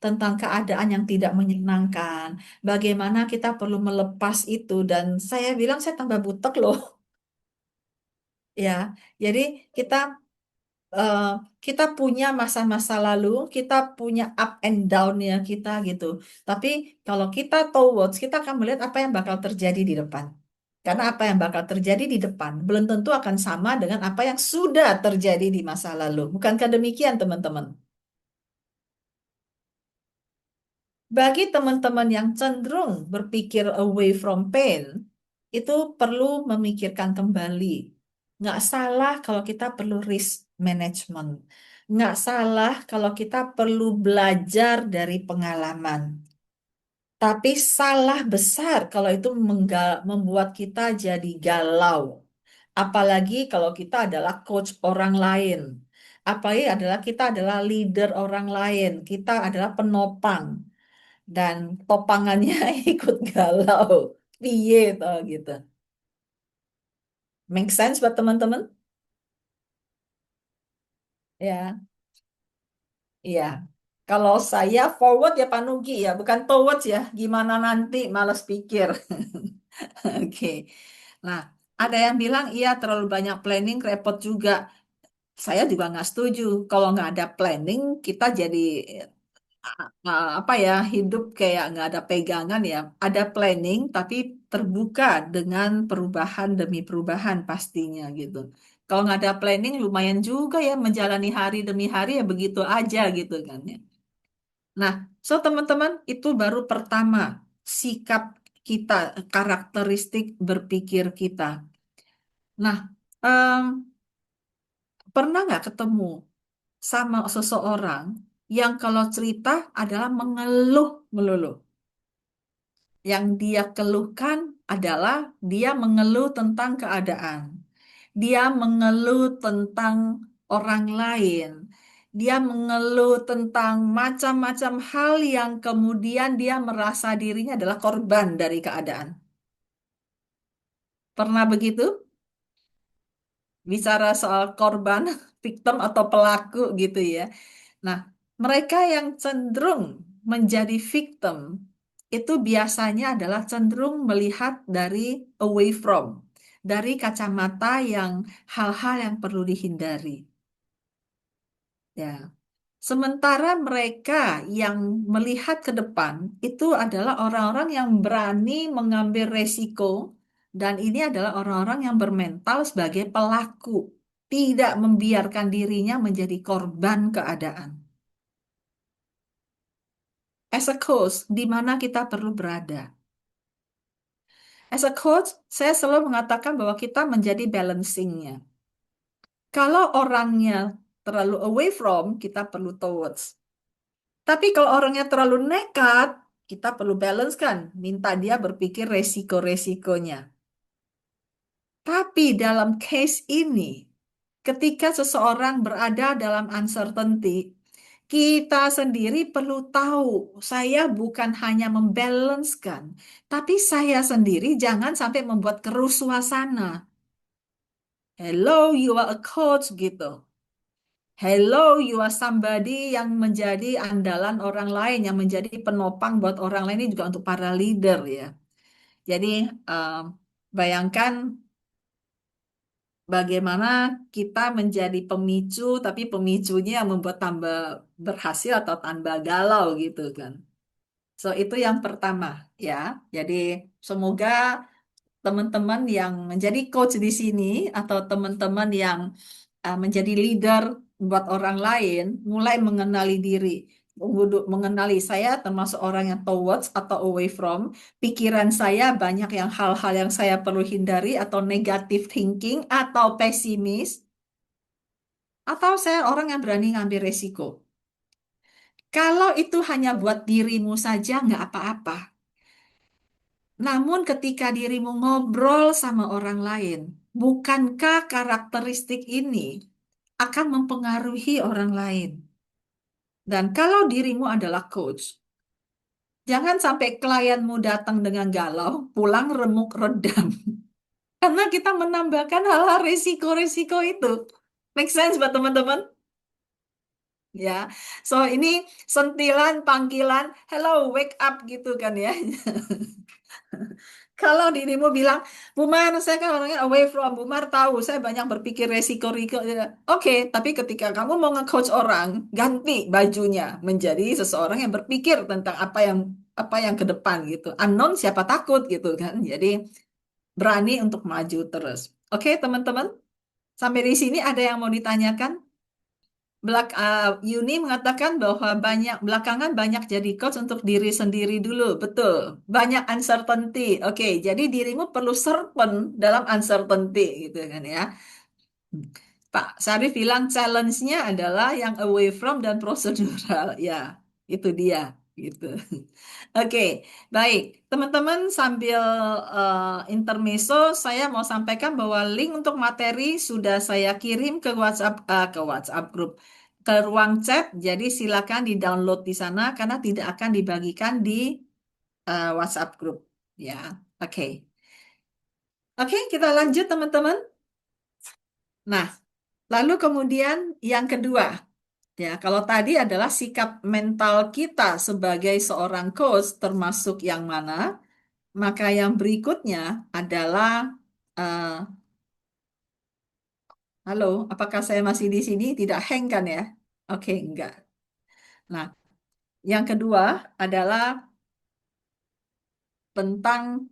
tentang keadaan yang tidak menyenangkan. Bagaimana kita perlu melepas itu dan saya bilang saya tambah butek loh ya. Jadi kita eh, kita punya masa-masa lalu, kita punya up and down-nya kita gitu. Tapi kalau kita towards, kita akan melihat apa yang bakal terjadi di depan. Karena apa yang bakal terjadi di depan belum tentu akan sama dengan apa yang sudah terjadi di masa lalu. Bukankah demikian, teman-teman? Bagi teman-teman yang cenderung berpikir away from pain, itu perlu memikirkan kembali. Nggak salah kalau kita perlu risk management. Nggak salah kalau kita perlu belajar dari pengalaman. Tapi salah besar kalau itu membuat kita jadi galau. Apalagi kalau kita adalah coach orang lain. Apalagi adalah kita adalah leader orang lain. Kita adalah penopang. Dan topangannya ikut galau. Piye toh gitu. Make sense buat teman-teman? Ya, iya. Kalau saya forward ya Pak Nugi ya, bukan towards ya. Gimana nanti malas pikir. Oke. Nah, ada yang bilang iya terlalu banyak planning repot juga. Saya juga nggak setuju. Kalau nggak ada planning, kita jadi apa ya hidup kayak nggak ada pegangan ya. Ada planning tapi terbuka dengan perubahan demi perubahan pastinya gitu. Kalau nggak ada planning lumayan juga ya menjalani hari demi hari ya begitu aja gitu kan ya. Nah, so teman-teman itu baru pertama sikap kita, karakteristik berpikir kita. Nah, pernah nggak ketemu sama seseorang yang kalau cerita adalah mengeluh melulu? Yang dia keluhkan adalah dia mengeluh tentang keadaan. Dia mengeluh tentang orang lain. Dia mengeluh tentang macam-macam hal yang kemudian dia merasa dirinya adalah korban dari keadaan. Pernah begitu? Bicara soal korban, victim atau pelaku gitu ya. Nah, mereka yang cenderung menjadi victim itu biasanya adalah cenderung melihat dari away from, dari kacamata yang hal-hal yang perlu dihindari. Ya. Sementara mereka yang melihat ke depan itu adalah orang-orang yang berani mengambil resiko dan ini adalah orang-orang yang bermental sebagai pelaku, tidak membiarkan dirinya menjadi korban keadaan. As a coach, di mana kita perlu berada? As a coach, saya selalu mengatakan bahwa kita menjadi balancingnya. Kalau orangnya terlalu away from, kita perlu towards. Tapi kalau orangnya terlalu nekat, kita perlu balance kan, minta dia berpikir resiko-resikonya. Tapi dalam case ini, ketika seseorang berada dalam uncertainty, kita sendiri perlu tahu, saya bukan hanya membalancekan, tapi saya sendiri jangan sampai membuat keruh suasana. Hello, you are a coach gitu. Hello, you are somebody yang menjadi andalan orang lain, yang menjadi penopang buat orang lain ini juga untuk para leader ya. Jadi bayangkan bagaimana kita menjadi pemicu, tapi pemicunya yang membuat tambah berhasil atau tambah galau gitu kan. So itu yang pertama ya. Jadi semoga teman-teman yang menjadi coach di sini atau teman-teman yang menjadi leader buat orang lain, mulai mengenali diri. Mengenali saya termasuk orang yang towards atau away from. Pikiran saya banyak yang hal-hal yang saya perlu hindari atau negative thinking atau pesimis. Atau saya orang yang berani ngambil resiko. Kalau itu hanya buat dirimu saja, nggak apa-apa. Namun ketika dirimu ngobrol sama orang lain, bukankah karakteristik ini akan mempengaruhi orang lain? Dan kalau dirimu adalah coach, jangan sampai klienmu datang dengan galau, pulang remuk redam. Karena kita menambahkan hal-hal resiko-resiko itu. Make sense buat teman-teman? Ya, so ini sentilan, panggilan, hello, wake up gitu kan ya. Kalau dirimu bilang, Bu Mar, saya kan orangnya away from, Bu Mar tahu, saya banyak berpikir resiko-risiko. Oke, tapi ketika kamu mau nge-coach orang, ganti bajunya menjadi seseorang yang berpikir tentang apa yang ke depan gitu. Unknown siapa takut gitu kan. Jadi berani untuk maju terus. Oke, teman-teman, sampai di sini ada yang mau ditanyakan? Yuni mengatakan bahwa belakangan banyak jadi coach untuk diri sendiri dulu. Betul. Banyak uncertainty. Oke, jadi dirimu perlu certain dalam uncertainty gitu kan ya. Pak Syarif bilang challenge-nya adalah yang away from dan prosedural. Ya, itu dia gitu. Oke, baik. Teman-teman sambil intermezzo saya mau sampaikan bahwa link untuk materi sudah saya kirim ke WhatsApp grup, ke ruang chat. Jadi silakan di-download di sana karena tidak akan dibagikan di WhatsApp grup. Ya, oke. Oke, kita lanjut teman-teman. Nah, lalu kemudian yang kedua, ya, kalau tadi adalah sikap mental kita sebagai seorang coach termasuk yang mana, maka yang berikutnya adalah eh, halo, apakah saya masih di sini? Tidak hang kan ya? Oke, enggak. Nah, yang kedua adalah tentang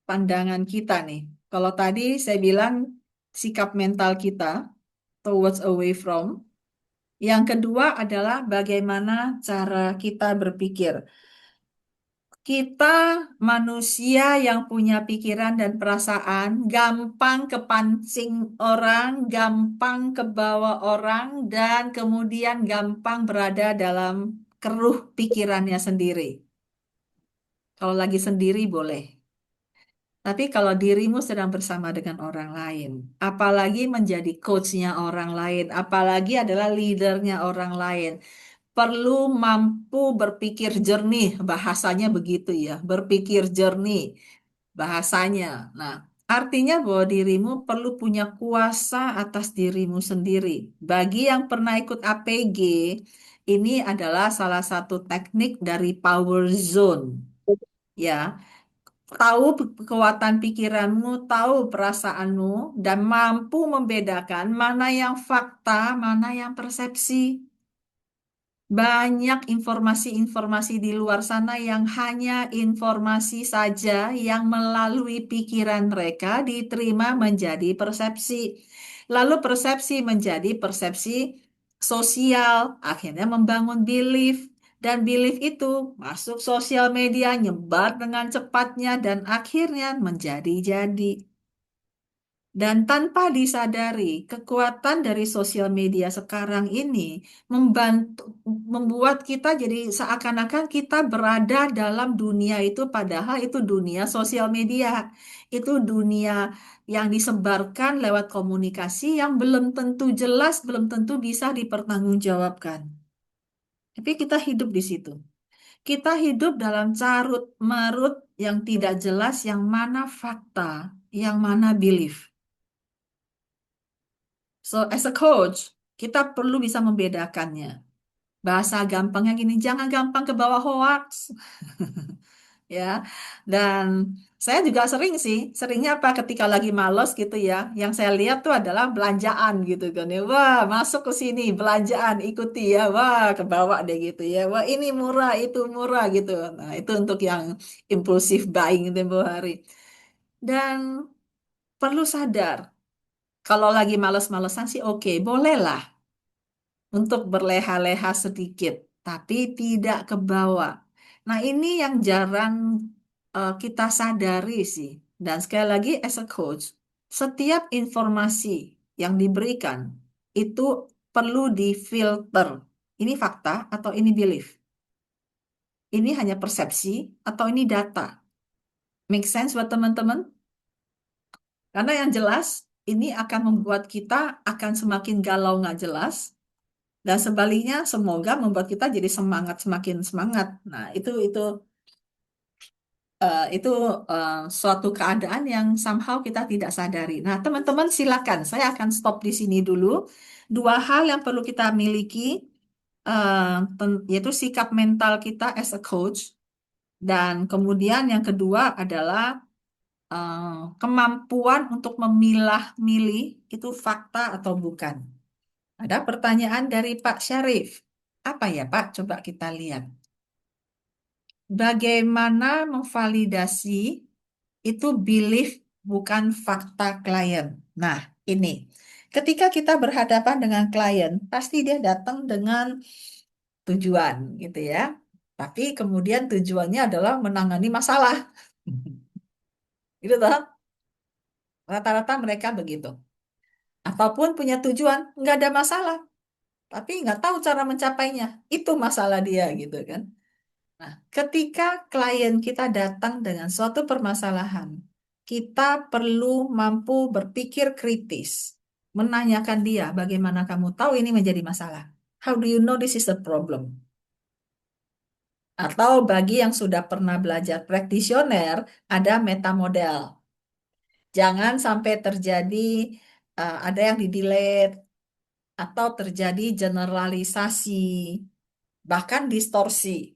pandangan kita nih. Kalau tadi saya bilang sikap mental kita towards away from. Yang kedua adalah bagaimana cara kita berpikir. Kita manusia yang punya pikiran dan perasaan, gampang kepancing orang, gampang kebawa orang, dan kemudian gampang berada dalam keruh pikirannya sendiri. Kalau lagi sendiri boleh. Tapi kalau dirimu sedang bersama dengan orang lain, apalagi menjadi coachnya orang lain, apalagi adalah leadernya orang lain, perlu mampu berpikir jernih, bahasanya begitu ya, berpikir jernih bahasanya. Nah, artinya bahwa dirimu perlu punya kuasa atas dirimu sendiri. Bagi yang pernah ikut APG, ini adalah salah satu teknik dari power zone. Ya, tahu kekuatan pikiranmu, tahu perasaanmu, dan mampu membedakan mana yang fakta, mana yang persepsi. Banyak informasi-informasi di luar sana yang hanya informasi saja yang melalui pikiran mereka diterima menjadi persepsi. Lalu persepsi menjadi persepsi sosial, akhirnya membangun belief. Dan belief itu masuk sosial media, nyebar dengan cepatnya, dan akhirnya menjadi-jadi. Dan tanpa disadari, kekuatan dari sosial media sekarang ini membuat kita jadi seakan-akan kita berada dalam dunia itu, padahal itu dunia sosial media. Itu dunia yang disebarkan lewat komunikasi yang belum tentu jelas, belum tentu bisa dipertanggungjawabkan. Tapi kita hidup di situ. Kita hidup dalam carut marut yang tidak jelas, yang mana fakta, yang mana belief. So, as a coach, kita perlu bisa membedakannya. Bahasa gampangnya gini, jangan gampang ke bawah hoax. Ya, dan saya juga seringnya apa ketika lagi malos gitu ya, yang saya lihat tuh adalah belanjaan gitu kan ya, wah masuk ke sini belanjaan ikuti ya, wah kebawa deh gitu ya, wah ini murah itu murah gitu. Nah itu untuk yang impulsif buying tempo hari. Dan perlu sadar, kalau lagi males-malesan sih oke, bolehlah untuk berleha-leha sedikit, tapi tidak ke bawah. Nah, ini yang jarang kita sadari sih. Dan sekali lagi, as a coach, setiap informasi yang diberikan itu perlu difilter. Ini fakta atau ini belief? Ini hanya persepsi atau ini data? Make sense buat teman-teman? Karena yang jelas, ini akan membuat kita akan semakin galau nggak jelas. Dan sebaliknya, semoga membuat kita jadi semangat, semakin semangat. Nah, itu suatu keadaan yang somehow kita tidak sadari. Nah, teman-teman silakan, saya akan stop di sini dulu. Dua hal yang perlu kita miliki, yaitu sikap mental kita as a coach. Dan kemudian yang kedua adalah kemampuan untuk memilah-milih itu fakta atau bukan. Ada pertanyaan dari Pak Syarif. Apa ya, Pak? Coba kita lihat. Bagaimana memvalidasi itu belief bukan fakta klien. Nah, ini. Ketika kita berhadapan dengan klien, pasti dia datang dengan tujuan, gitu ya. Tapi kemudian tujuannya adalah menangani masalah. Gitu toh? Rata-rata mereka begitu. Ataupun punya tujuan, nggak ada masalah. Tapi nggak tahu cara mencapainya. Itu masalah dia, gitu kan. Nah, ketika klien kita datang dengan suatu permasalahan, kita perlu mampu berpikir kritis, menanyakan dia, bagaimana kamu tahu ini menjadi masalah? How do you know this is a problem? Atau bagi yang sudah pernah belajar praktisioner, ada metamodel. Jangan sampai terjadi ada yang di-delete atau terjadi generalisasi, bahkan distorsi.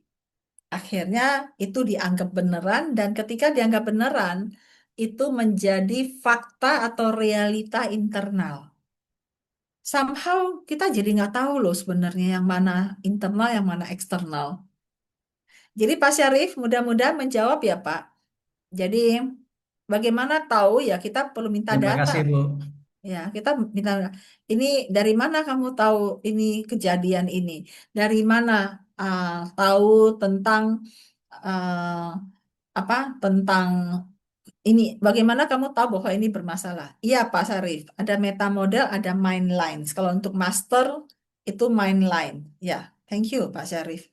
Akhirnya itu dianggap beneran dan ketika dianggap beneran itu menjadi fakta atau realita internal. Somehow kita jadi nggak tahu loh sebenarnya yang mana internal, yang mana eksternal. Jadi Pak Syarif mudah-mudahan menjawab ya Pak. Jadi bagaimana tahu ya kita perlu minta Terima data. kasih, Bu. Ya, kita minta ini dari mana kamu tahu ini kejadian ini? Dari mana tahu tentang uh, apa tentang ini? Bagaimana kamu tahu bahwa ini bermasalah? Iya, Pak Sarif. Ada meta model, ada mind lines. Kalau untuk master itu mind line. Ya, thank you, Pak Syarif.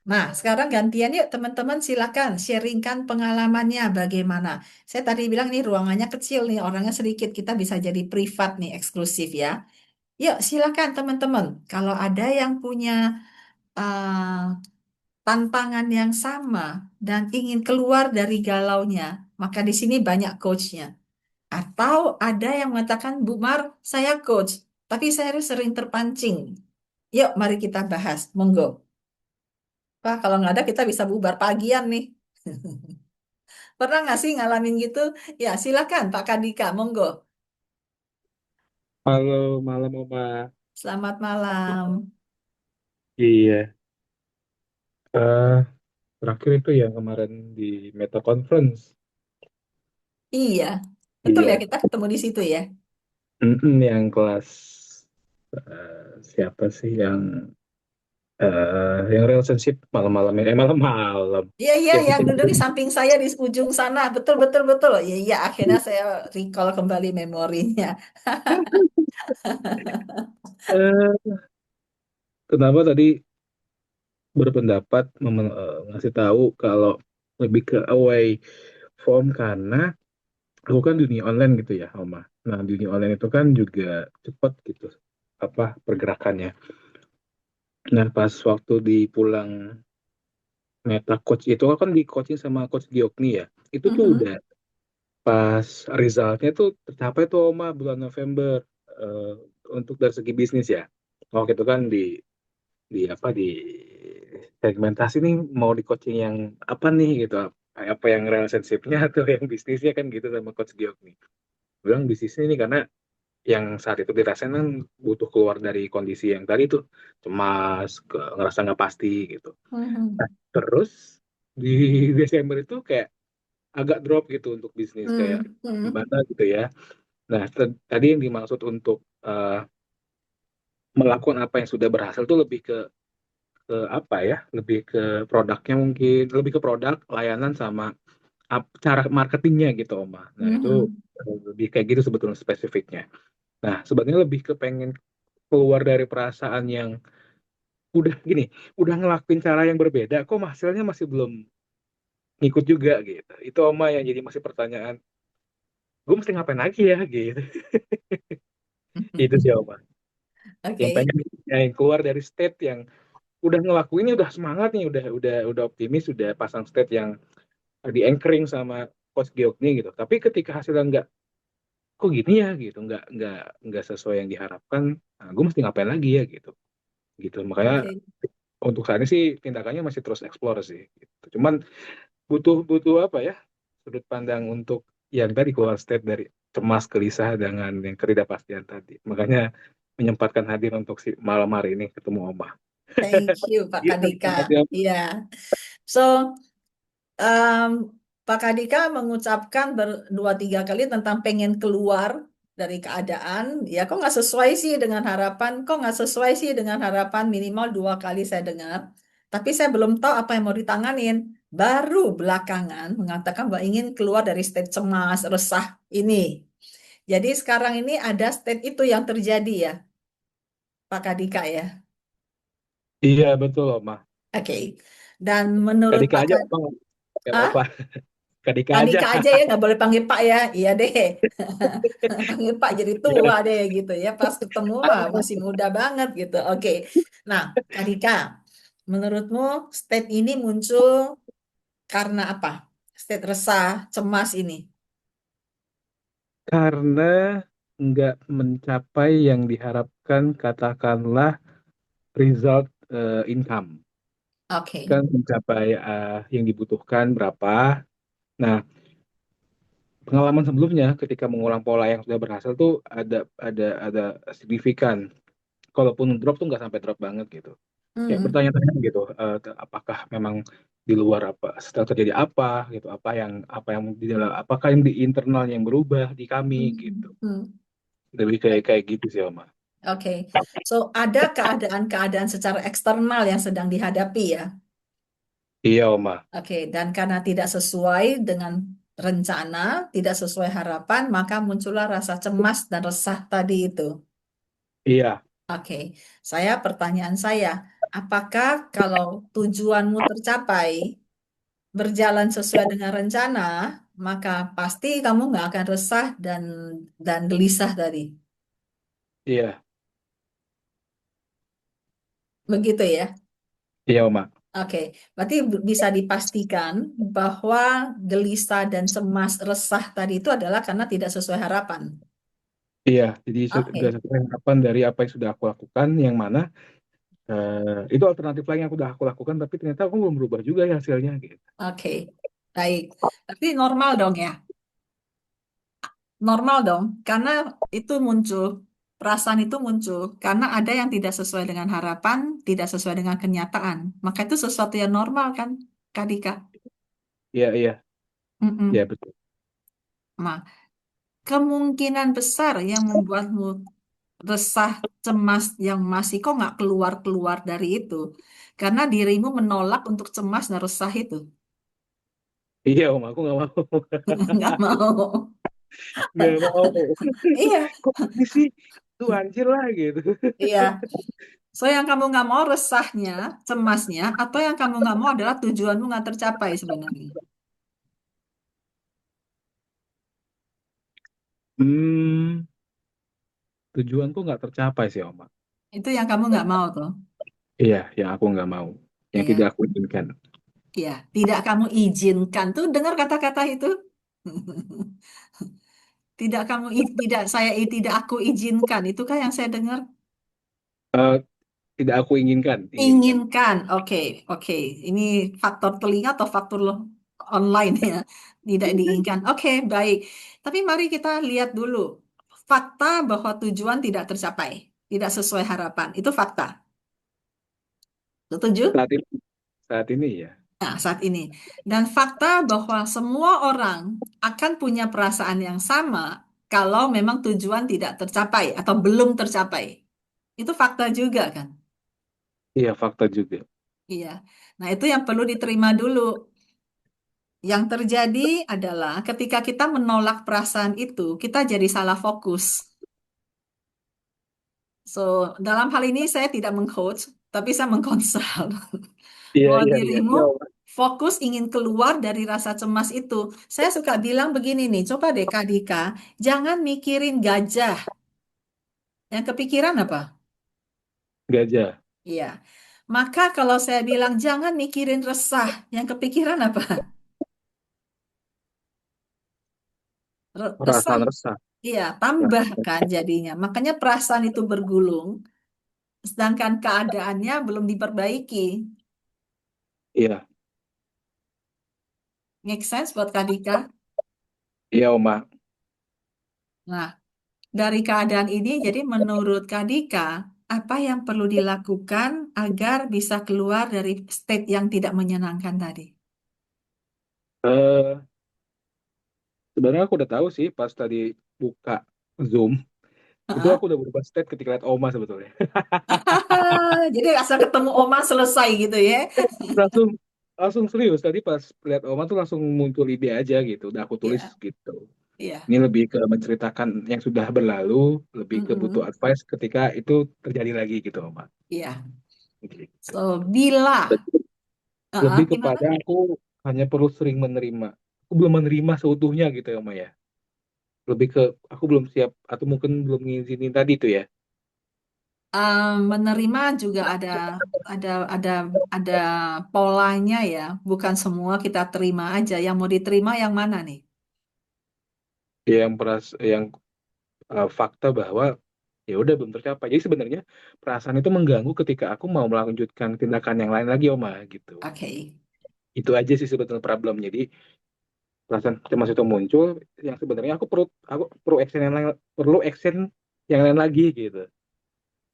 Nah, sekarang gantian yuk teman-teman silakan sharingkan pengalamannya bagaimana. Saya tadi bilang nih ruangannya kecil nih, orangnya sedikit, kita bisa jadi privat nih, eksklusif ya. Yuk silakan teman-teman. Kalau ada yang punya uh, tantangan yang sama dan ingin keluar dari galaunya, maka di sini banyak coachnya. Atau ada yang mengatakan, Bu Mar, saya coach, tapi saya sering terpancing. Yuk, mari kita bahas. Monggo. Wah, kalau nggak ada kita bisa bubar pagian nih. Pernah nggak sih ngalamin gitu? Ya, silakan Pak Kadika, monggo. Halo, malam Oma. Selamat malam. Iya, eh terakhir itu yang kemarin di Meta Conference. Iya, betul ya Iya, kita ketemu di situ ya. yang kelas siapa sih yang relationship malam-malam ini? Malam-malam. Iya, iya, Yang yang duduk di samping saya di ujung sana. Betul, betul, betul. Iya, iya, akhirnya saya recall kembali memorinya. eh, kenapa tadi berpendapat ngasih tahu kalau lebih ke away form karena aku kan dunia online gitu ya, Oma. Nah, dunia online itu kan juga cepat gitu apa pergerakannya. Nah, pas waktu di pulang Meta Coach itu kan di coaching sama Coach Giokni ya. Itu tuh udah Mhm. pas resultnya tuh tercapai tuh Oma bulan November eh, untuk dari segi bisnis ya. Waktu itu kan di apa di segmentasi nih mau di coaching yang apa nih gitu. Apa yang relationship-nya atau yang bisnisnya kan gitu sama Coach Giokni. Bilang bisnisnya ini karena yang saat itu dirasain kan butuh keluar dari kondisi yang tadi tuh cemas, ngerasa nggak pasti gitu. Mhm. Terus di Desember itu kayak agak drop gitu untuk bisnis kayak Hmm. gimana gitu ya. Nah, tadi yang dimaksud untuk melakukan apa yang sudah berhasil tuh lebih ke apa ya? Lebih ke produknya mungkin, lebih ke produk, layanan sama cara marketingnya gitu, Oma. Nah, itu Hmm. lebih kayak gitu sebetulnya spesifiknya. Nah, sebenarnya lebih ke pengen keluar dari perasaan yang udah gini, udah ngelakuin cara yang berbeda, kok hasilnya masih belum ngikut juga gitu. Itu Oma yang jadi masih pertanyaan, gue mesti ngapain lagi ya gitu. Itu sih Oma. Yang Oke. pengen yang keluar dari state yang udah ngelakuinnya udah semangat nih, udah optimis, udah pasang state yang di anchoring sama coach Geogni gitu. Tapi ketika hasilnya nggak kok gini ya gitu, nggak sesuai yang diharapkan, nah, gue mesti ngapain lagi ya gitu. Gitu. Makanya Oke. untuk saat ini sih tindakannya masih terus explore sih. Gitu. Cuman butuh butuh apa ya sudut pandang untuk yang tadi keluar state dari cemas gelisah dengan yang ketidakpastian tadi. Makanya menyempatkan hadir untuk si malam hari ini ketemu Oma. Thank you, Pak Gitu, Kadika. terima kasih, Om. Iya. So, um, Pak Kadika mengucapkan berdua tiga kali tentang pengen keluar dari keadaan. Ya, kok nggak sesuai sih dengan harapan? Kok nggak sesuai sih dengan harapan? Minimal dua kali saya dengar. Tapi saya belum tahu apa yang mau ditanganin. Baru belakangan mengatakan bahwa ingin keluar dari state cemas, resah ini. Jadi sekarang ini ada state itu yang terjadi ya, Pak Kadika ya. Iya betul Oma. Oke. Dan menurut Kadika Pak aja Kadika, Oma, kayak Ova. Kadika aja. Kadika aja ya, nggak boleh panggil Pak ya. Iya deh. Panggil Pak jadi tua deh gitu ya. Pas ketemu mah masih muda banget gitu. Oke. Nah, Kadika, menurutmu state ini muncul karena apa? State resah, cemas ini. Karena nggak mencapai yang diharapkan katakanlah result income. Oke. Kan mencapai yang dibutuhkan berapa. Nah, pengalaman sebelumnya ketika mengulang pola yang sudah berhasil tuh ada signifikan. Kalaupun drop tuh nggak sampai drop banget gitu. Kayak Hmm. bertanya-tanya gitu, apakah memang di luar apa sedang terjadi apa gitu, apa yang di dalam, apakah yang di internal yang berubah di kami gitu. Hmm. Hmm. Lebih kayak gitu sih Oma. Oke. So, ada keadaan-keadaan secara eksternal yang sedang dihadapi ya. Iya Oma. Oke, dan karena tidak sesuai dengan rencana, tidak sesuai harapan, maka muncullah rasa cemas dan resah tadi itu. Iya, Oke, pertanyaan saya, apakah kalau tujuanmu tercapai, berjalan sesuai dengan rencana, maka pasti kamu nggak akan resah dan gelisah tadi. iya, Begitu ya? iya Oma. Oke, berarti bisa dipastikan bahwa gelisah dan cemas, resah tadi itu adalah karena tidak sesuai harapan. Iya, jadi sudah Oke, sesuai harapan dari apa yang sudah aku lakukan, yang mana itu alternatif lain yang sudah aku lakukan, tapi ternyata aku belum berubah juga ya hasilnya gitu. oke, baik. Tapi normal dong ya, normal dong, karena itu muncul, perasaan itu muncul, karena ada yang tidak sesuai dengan harapan, tidak sesuai dengan kenyataan. Maka itu sesuatu yang normal kan, Kak Dika? Iya, iya, iya Mm-mm. betul. Nah, kemungkinan besar yang membuatmu resah, cemas, yang masih kok nggak keluar-keluar dari itu, karena dirimu menolak untuk cemas dan resah itu. Iya Oma, aku nggak mau. Nggak mau. Nggak mau. Iya, Kok ini sih? Tuh anjir lah gitu. iya. So yang kamu nggak mau resahnya, cemasnya, atau yang kamu nggak mau adalah tujuanmu nggak tercapai sebenarnya. Hmm, tujuanku nggak tercapai sih Oma. Itu yang kamu nggak mau tuh. Iya, yang aku nggak mau, yang tidak Iya, aku inginkan. iya. Tidak kamu izinkan tuh dengar kata-kata itu. Tidak kamu tidak tidak aku izinkan. Itu kan yang saya dengar. Eh, tidak aku inginkan, inginkan. Inginkan. Oke, oke. Ini faktor telinga atau faktor online ya. Tidak diinginkan. Oke, baik. Tapi mari kita lihat dulu fakta bahwa tujuan tidak tercapai, tidak sesuai harapan. Itu fakta. Setuju? Saat ini ya. Nah, saat ini. Dan fakta bahwa semua orang akan punya perasaan yang sama kalau memang tujuan tidak tercapai atau belum tercapai. Itu fakta juga kan? Iya, fakta juga. Iya. Nah, itu yang perlu diterima dulu. Yang terjadi adalah ketika kita menolak perasaan itu, kita jadi salah fokus. So, dalam hal ini saya tidak mengcoach, tapi saya mengkonsel. Iya, Bahwa iya, iya. dirimu Iya, fokus ingin keluar dari rasa cemas itu. Saya suka bilang begini nih, coba deh Kak Dika, jangan mikirin gajah. Yang kepikiran apa? gajah, Iya. Maka kalau saya bilang jangan mikirin resah, yang kepikiran apa? Resah. perasaan resah. Iya, Ya, tambah kan jadinya. Makanya perasaan itu bergulung, sedangkan keadaannya belum diperbaiki. iya, Make sense buat Kak Dika? iya, Oma. Nah, dari keadaan ini, jadi menurut Kak Dika, apa yang perlu dilakukan agar bisa keluar dari state yang tidak menyenangkan tadi? Eh, sebenarnya aku udah tahu sih pas tadi buka Zoom, itu Heeh. aku udah berubah state ketika lihat Oma sebetulnya. Jadi asal ketemu Oma selesai gitu ya. Langsung langsung serius tadi pas lihat Oma tuh langsung muncul ide aja gitu. Udah aku tulis Iya, gitu. iya. Ini lebih ke menceritakan yang sudah berlalu, lebih ke butuh Mm-mm. advice ketika itu terjadi lagi gitu, Oma. Iya. Gitu. So, bila, Lebih gimana? kepada aku hanya perlu sering menerima. Aku belum menerima seutuhnya gitu ya, Oma ya. Lebih ke aku belum siap atau mungkin belum ngizinin tadi tuh ya. Menerima juga ada ada ada polanya ya. Bukan semua kita terima aja. Yang mau diterima yang mana nih? Yang fakta bahwa ya udah belum tercapai. Jadi sebenarnya perasaan itu mengganggu ketika aku mau melanjutkan tindakan yang lain lagi, Oma, gitu. Oke. Itu aja sih sebetulnya problem. Jadi perasaan cemas itu muncul yang sebenarnya aku perlu action yang lain lagi gitu.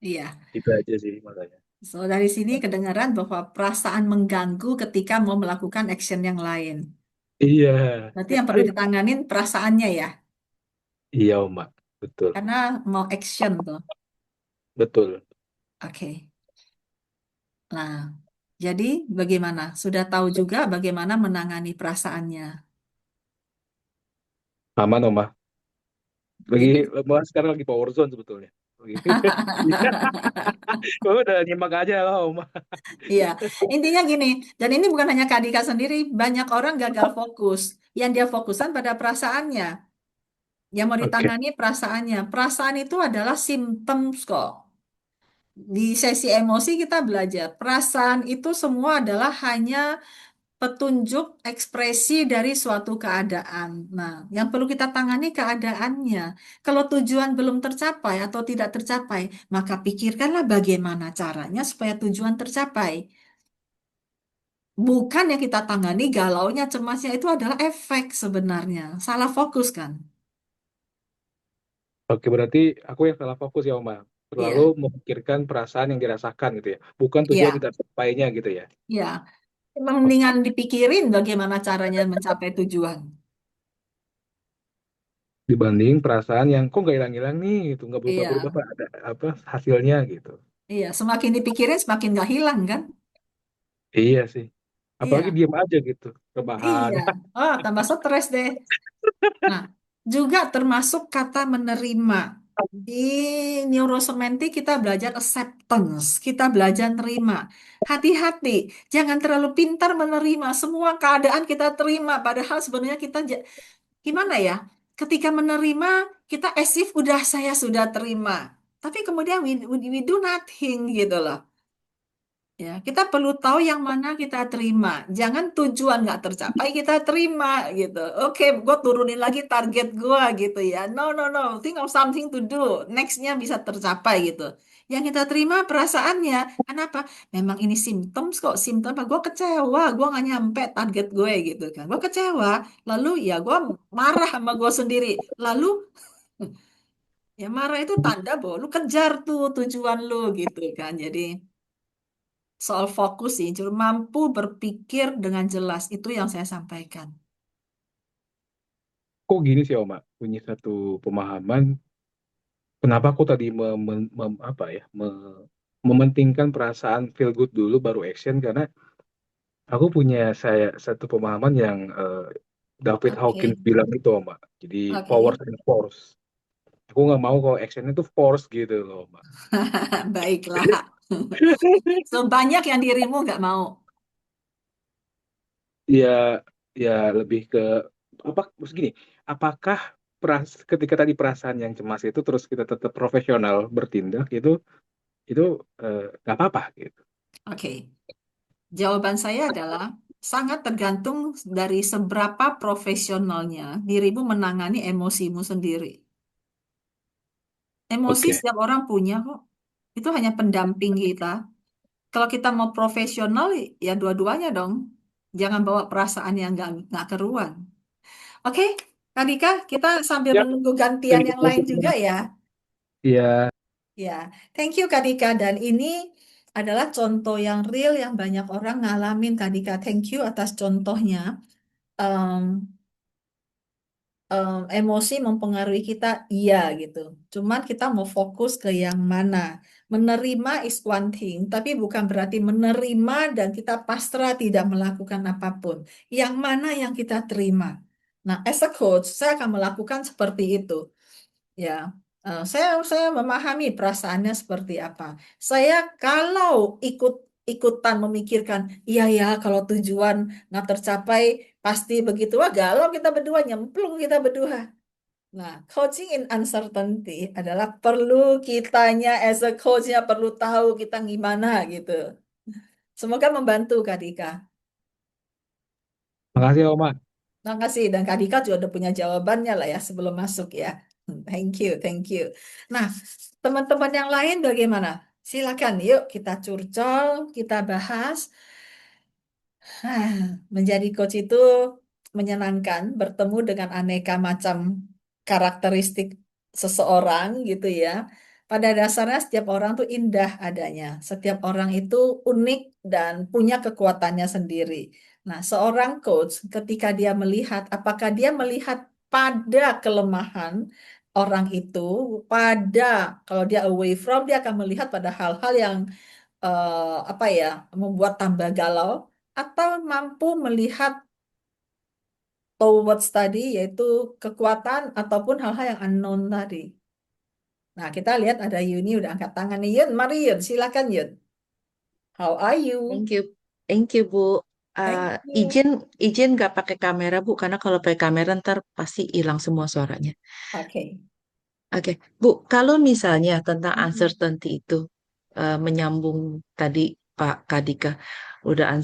Iya. Itu aja sih makanya. So, dari sini kedengaran bahwa perasaan mengganggu ketika mau melakukan action yang lain. Iya, Berarti yang perlu ditanganin perasaannya ya, iya, Oma. Betul, karena mau action tuh. betul. Oke. Nah, jadi bagaimana? Sudah tahu juga bagaimana menangani perasaannya. Aman, Oma. Lagi Jadi, malah sekarang lagi power zone sebetulnya. Lagi. Udah nyimak aja lah, Oma. iya. Intinya gini, dan ini bukan hanya Kak Dika sendiri, banyak orang gagal fokus. Yang dia fokusan pada perasaannya. Yang mau Oke, ditangani perasaannya. Perasaan itu adalah simptom kok. Di sesi emosi kita belajar, perasaan itu semua adalah hanya petunjuk ekspresi dari suatu keadaan. Nah, yang perlu kita tangani keadaannya. Kalau tujuan belum tercapai atau tidak tercapai, maka pikirkanlah bagaimana caranya supaya tujuan tercapai. Bukan yang kita tangani galaunya, cemasnya itu adalah efek sebenarnya. Salah fokus kan? oke, berarti aku yang salah fokus ya, Oma. Terlalu Iya, memikirkan perasaan yang dirasakan gitu ya. Bukan tujuan iya, tidak tercapainya gitu ya. iya. Mendingan dipikirin bagaimana caranya mencapai tujuan. Dibanding perasaan yang kok nggak hilang-hilang nih gitu, nggak berubah-berubah Iya, Pak, ada apa hasilnya gitu. iya. Semakin dipikirin, semakin nggak hilang kan? Iya sih. Apalagi Iya. diem aja gitu, rebahan. Iya, oh tambah stres deh. Nah, juga termasuk kata menerima. Di neurosemantik kita belajar acceptance, kita belajar nerima. Hati-hati, jangan terlalu pintar menerima. Semua keadaan kita terima, padahal sebenarnya kita gimana ya? Ketika menerima, kita as if udah saya sudah terima. Tapi kemudian we do nothing gitu loh. Ya, kita perlu tahu yang mana kita terima. Jangan tujuan nggak tercapai kita terima gitu. Oke, gue turunin lagi target gue gitu ya. No, no, no. Think of something to do. Nextnya bisa tercapai gitu. Yang kita terima perasaannya. Kenapa? Memang ini symptoms kok. Simptom apa? Gue kecewa. Gue nggak nyampe target gue gitu kan. Gue kecewa. Lalu ya gue marah sama gue sendiri. Lalu ya marah itu tanda bahwa lu kejar tuh tujuan lu gitu kan. Jadi soal fokus sih, justru mampu berpikir dengan jelas itu yang saya sampaikan. Kok gini sih Oma, punya satu pemahaman kenapa aku tadi apa ya, mementingkan perasaan feel good dulu baru action karena aku punya satu pemahaman yang David Hawkins Oke, bilang itu Oma. Jadi power oke, and force. Aku nggak mau kalau actionnya itu force gitu loh Oma. baiklah. So, banyak yang dirimu nggak mau. Ya, ya lebih ke apa? Maksud gini, apakah ketika tadi perasaan yang cemas itu terus kita tetap profesional bertindak itu nggak apa-apa gitu. Oke, jawaban saya adalah sangat tergantung dari seberapa profesionalnya dirimu menangani emosimu sendiri. Emosi Oke. setiap orang punya kok. Itu hanya pendamping kita. Kalau kita mau profesional, ya dua-duanya dong. Jangan bawa perasaan yang nggak keruan. Oke, Kak Dika, kita sambil Ya, menunggu gantian thank you, yang thank lain you. juga ya. Iya, Ya, thank you Kak Dika. Dan ini adalah contoh yang real yang banyak orang ngalamin Kak Dika. Thank you atas contohnya. Em, emosi mempengaruhi kita, iya gitu. Cuman kita mau fokus ke yang mana. Menerima is one thing, tapi bukan berarti menerima dan kita pasrah tidak melakukan apapun. Yang mana yang kita terima. Nah, as a coach, saya akan melakukan seperti itu. Ya, saya memahami perasaannya seperti apa. Saya kalau ikutan memikirkan, iya ya kalau tujuan nggak tercapai pasti begitu. Wah, galau kita berdua, nyemplung kita berdua. Nah, coaching in uncertainty adalah perlu kitanya as a coachnya perlu tahu kita gimana gitu. Semoga membantu Kak Dika. makasih Oma. Terima kasih. Dan Kak Dika juga udah punya jawabannya lah ya sebelum masuk ya. Thank you, thank you. Nah, teman-teman yang lain bagaimana? Silakan, yuk kita curcol, kita bahas. Ah, menjadi coach itu menyenangkan, bertemu dengan aneka macam karakteristik seseorang gitu ya. Pada dasarnya setiap orang tuh indah adanya. Setiap orang itu unik dan punya kekuatannya sendiri. Nah, seorang coach ketika dia melihat, apakah dia melihat pada kelemahan orang itu, pada kalau dia away from, dia akan melihat pada hal-hal yang apa ya, membuat tambah galau atau mampu melihat towards tadi yaitu kekuatan ataupun hal-hal yang unknown tadi. Nah, kita lihat ada Yuni udah angkat tangan nih. Yun, mari Yun, silakan Yun. How are you? Thank you Bu. Thank you. Izin izin nggak pakai kamera Bu, karena kalau pakai kamera ntar pasti hilang semua suaranya. Oke. Oke, Bu, kalau misalnya tentang Mhm. uncertainty itu menyambung tadi Pak Kadika, udah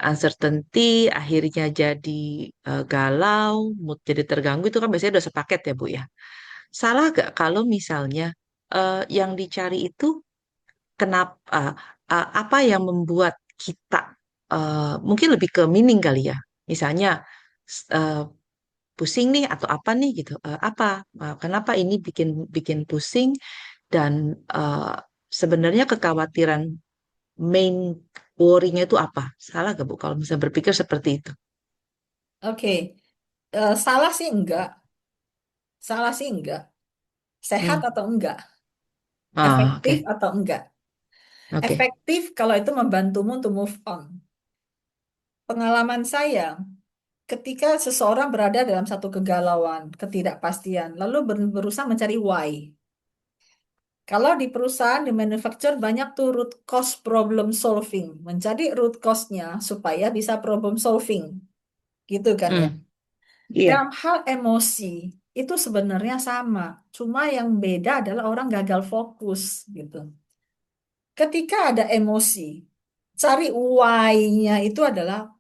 uncertainty akhirnya jadi galau, mood jadi terganggu itu kan biasanya udah sepaket ya Bu ya. Salah gak kalau misalnya yang dicari itu kenapa apa yang membuat kita mungkin lebih ke meaning kali ya. Misalnya s- eh, pusing nih atau apa nih gitu. Apa kenapa ini bikin bikin pusing dan eh, sebenarnya kekhawatiran main worry-nya itu apa? Salah gak Bu kalau misalnya berpikir seperti itu? Oke. Salah sih enggak. Salah sih enggak. Sehat Hmm. atau enggak? Efektif Oke. atau enggak? Oke. Efektif kalau itu membantumu untuk move on. Pengalaman saya, ketika seseorang berada dalam satu kegalauan, ketidakpastian, lalu berusaha mencari why. Kalau di perusahaan, di manufacture, banyak tuh root cause problem solving. Mencari root cause-nya supaya bisa problem solving. Gitu kan ya. Hmm. Iya. Dalam hal emosi, itu sebenarnya sama. Cuma yang beda adalah orang gagal fokus gitu. Ketika ada emosi, cari why-nya itu adalah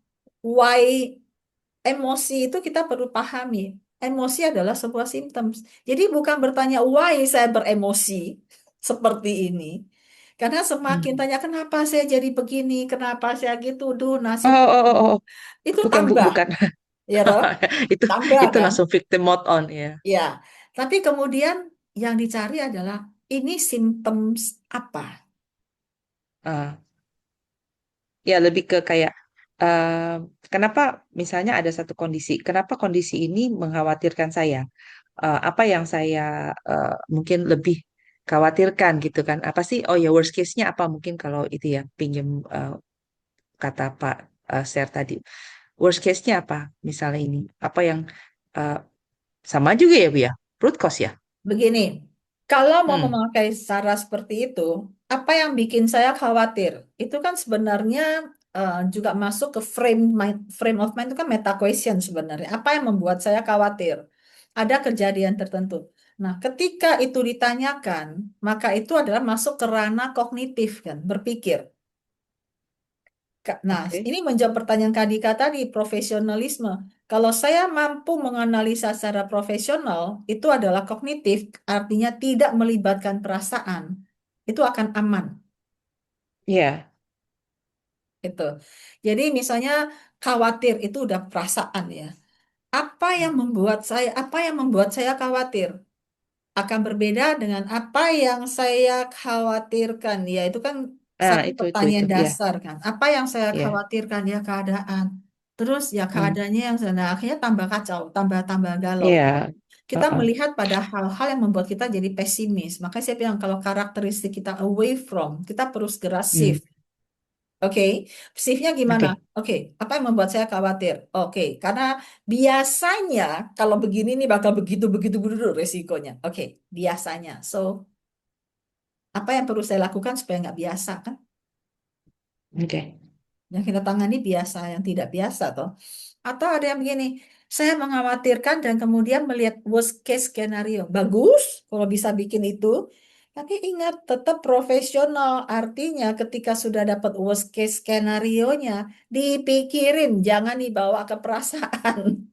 why emosi itu kita perlu pahami. Emosi adalah sebuah simptom. Jadi bukan bertanya why saya beremosi seperti ini. Karena semakin Hmm. tanya kenapa saya jadi begini, kenapa saya gitu, duh Oh, nasibku oh, oh, oh. itu Bukan Bu, tambah, bukan. ya toh? Itu Tambah itu kan? langsung victim mode on ya. Ya. Tapi kemudian yang dicari adalah ini simptom apa? Ah, Ya lebih ke kayak eh, kenapa misalnya ada satu kondisi, kenapa kondisi ini mengkhawatirkan saya? Apa yang saya mungkin lebih khawatirkan gitu kan? Apa sih? Oh ya worst case-nya apa mungkin kalau itu ya pinjam kata Pak Share tadi. Worst case-nya apa? Misalnya ini, apa yang eh, sama juga ya Bu ya? Root cause ya? Begini, kalau mau Hmm. memakai cara seperti itu, apa yang bikin saya khawatir? Itu kan sebenarnya juga masuk ke frame of mind itu kan meta question sebenarnya. Apa yang membuat saya khawatir? Ada kejadian tertentu. Nah, ketika itu ditanyakan, maka itu adalah masuk ke ranah kognitif kan, berpikir. Nah, Oke. ini menjawab pertanyaan Kak Dika tadi, profesionalisme. Kalau saya mampu menganalisa secara profesional, itu adalah kognitif, artinya tidak melibatkan perasaan. Itu akan aman, Iya. itu. Jadi misalnya khawatir itu udah perasaan ya. Apa yang membuat saya khawatir? Akan berbeda dengan apa yang saya khawatirkan. Ya, itu kan Ah, satu itu, pertanyaan ya, dasar kan. Apa yang saya ya. khawatirkan ya keadaan. Terus ya Hmm. keadaannya yang sebenarnya akhirnya tambah kacau, tambah galau. Iya. Kita Heeh. melihat pada hal-hal yang membuat kita jadi pesimis. Makanya saya bilang kalau karakteristik kita away from, kita perlu segera Hmm. shift. Oke, shiftnya gimana? Oke. Oke, apa yang membuat saya khawatir? Oke, karena biasanya kalau begini nih bakal begitu dulu resikonya. Oke, biasanya. So, apa yang perlu saya lakukan supaya nggak biasa kan? Oke. Yang kita tangani biasa, yang tidak biasa toh. Atau ada yang begini, saya mengkhawatirkan dan kemudian melihat worst case skenario. Bagus kalau bisa bikin itu. Tapi ingat, tetap profesional. Artinya ketika sudah dapat worst case skenario-nya, dipikirin, jangan dibawa ke perasaan.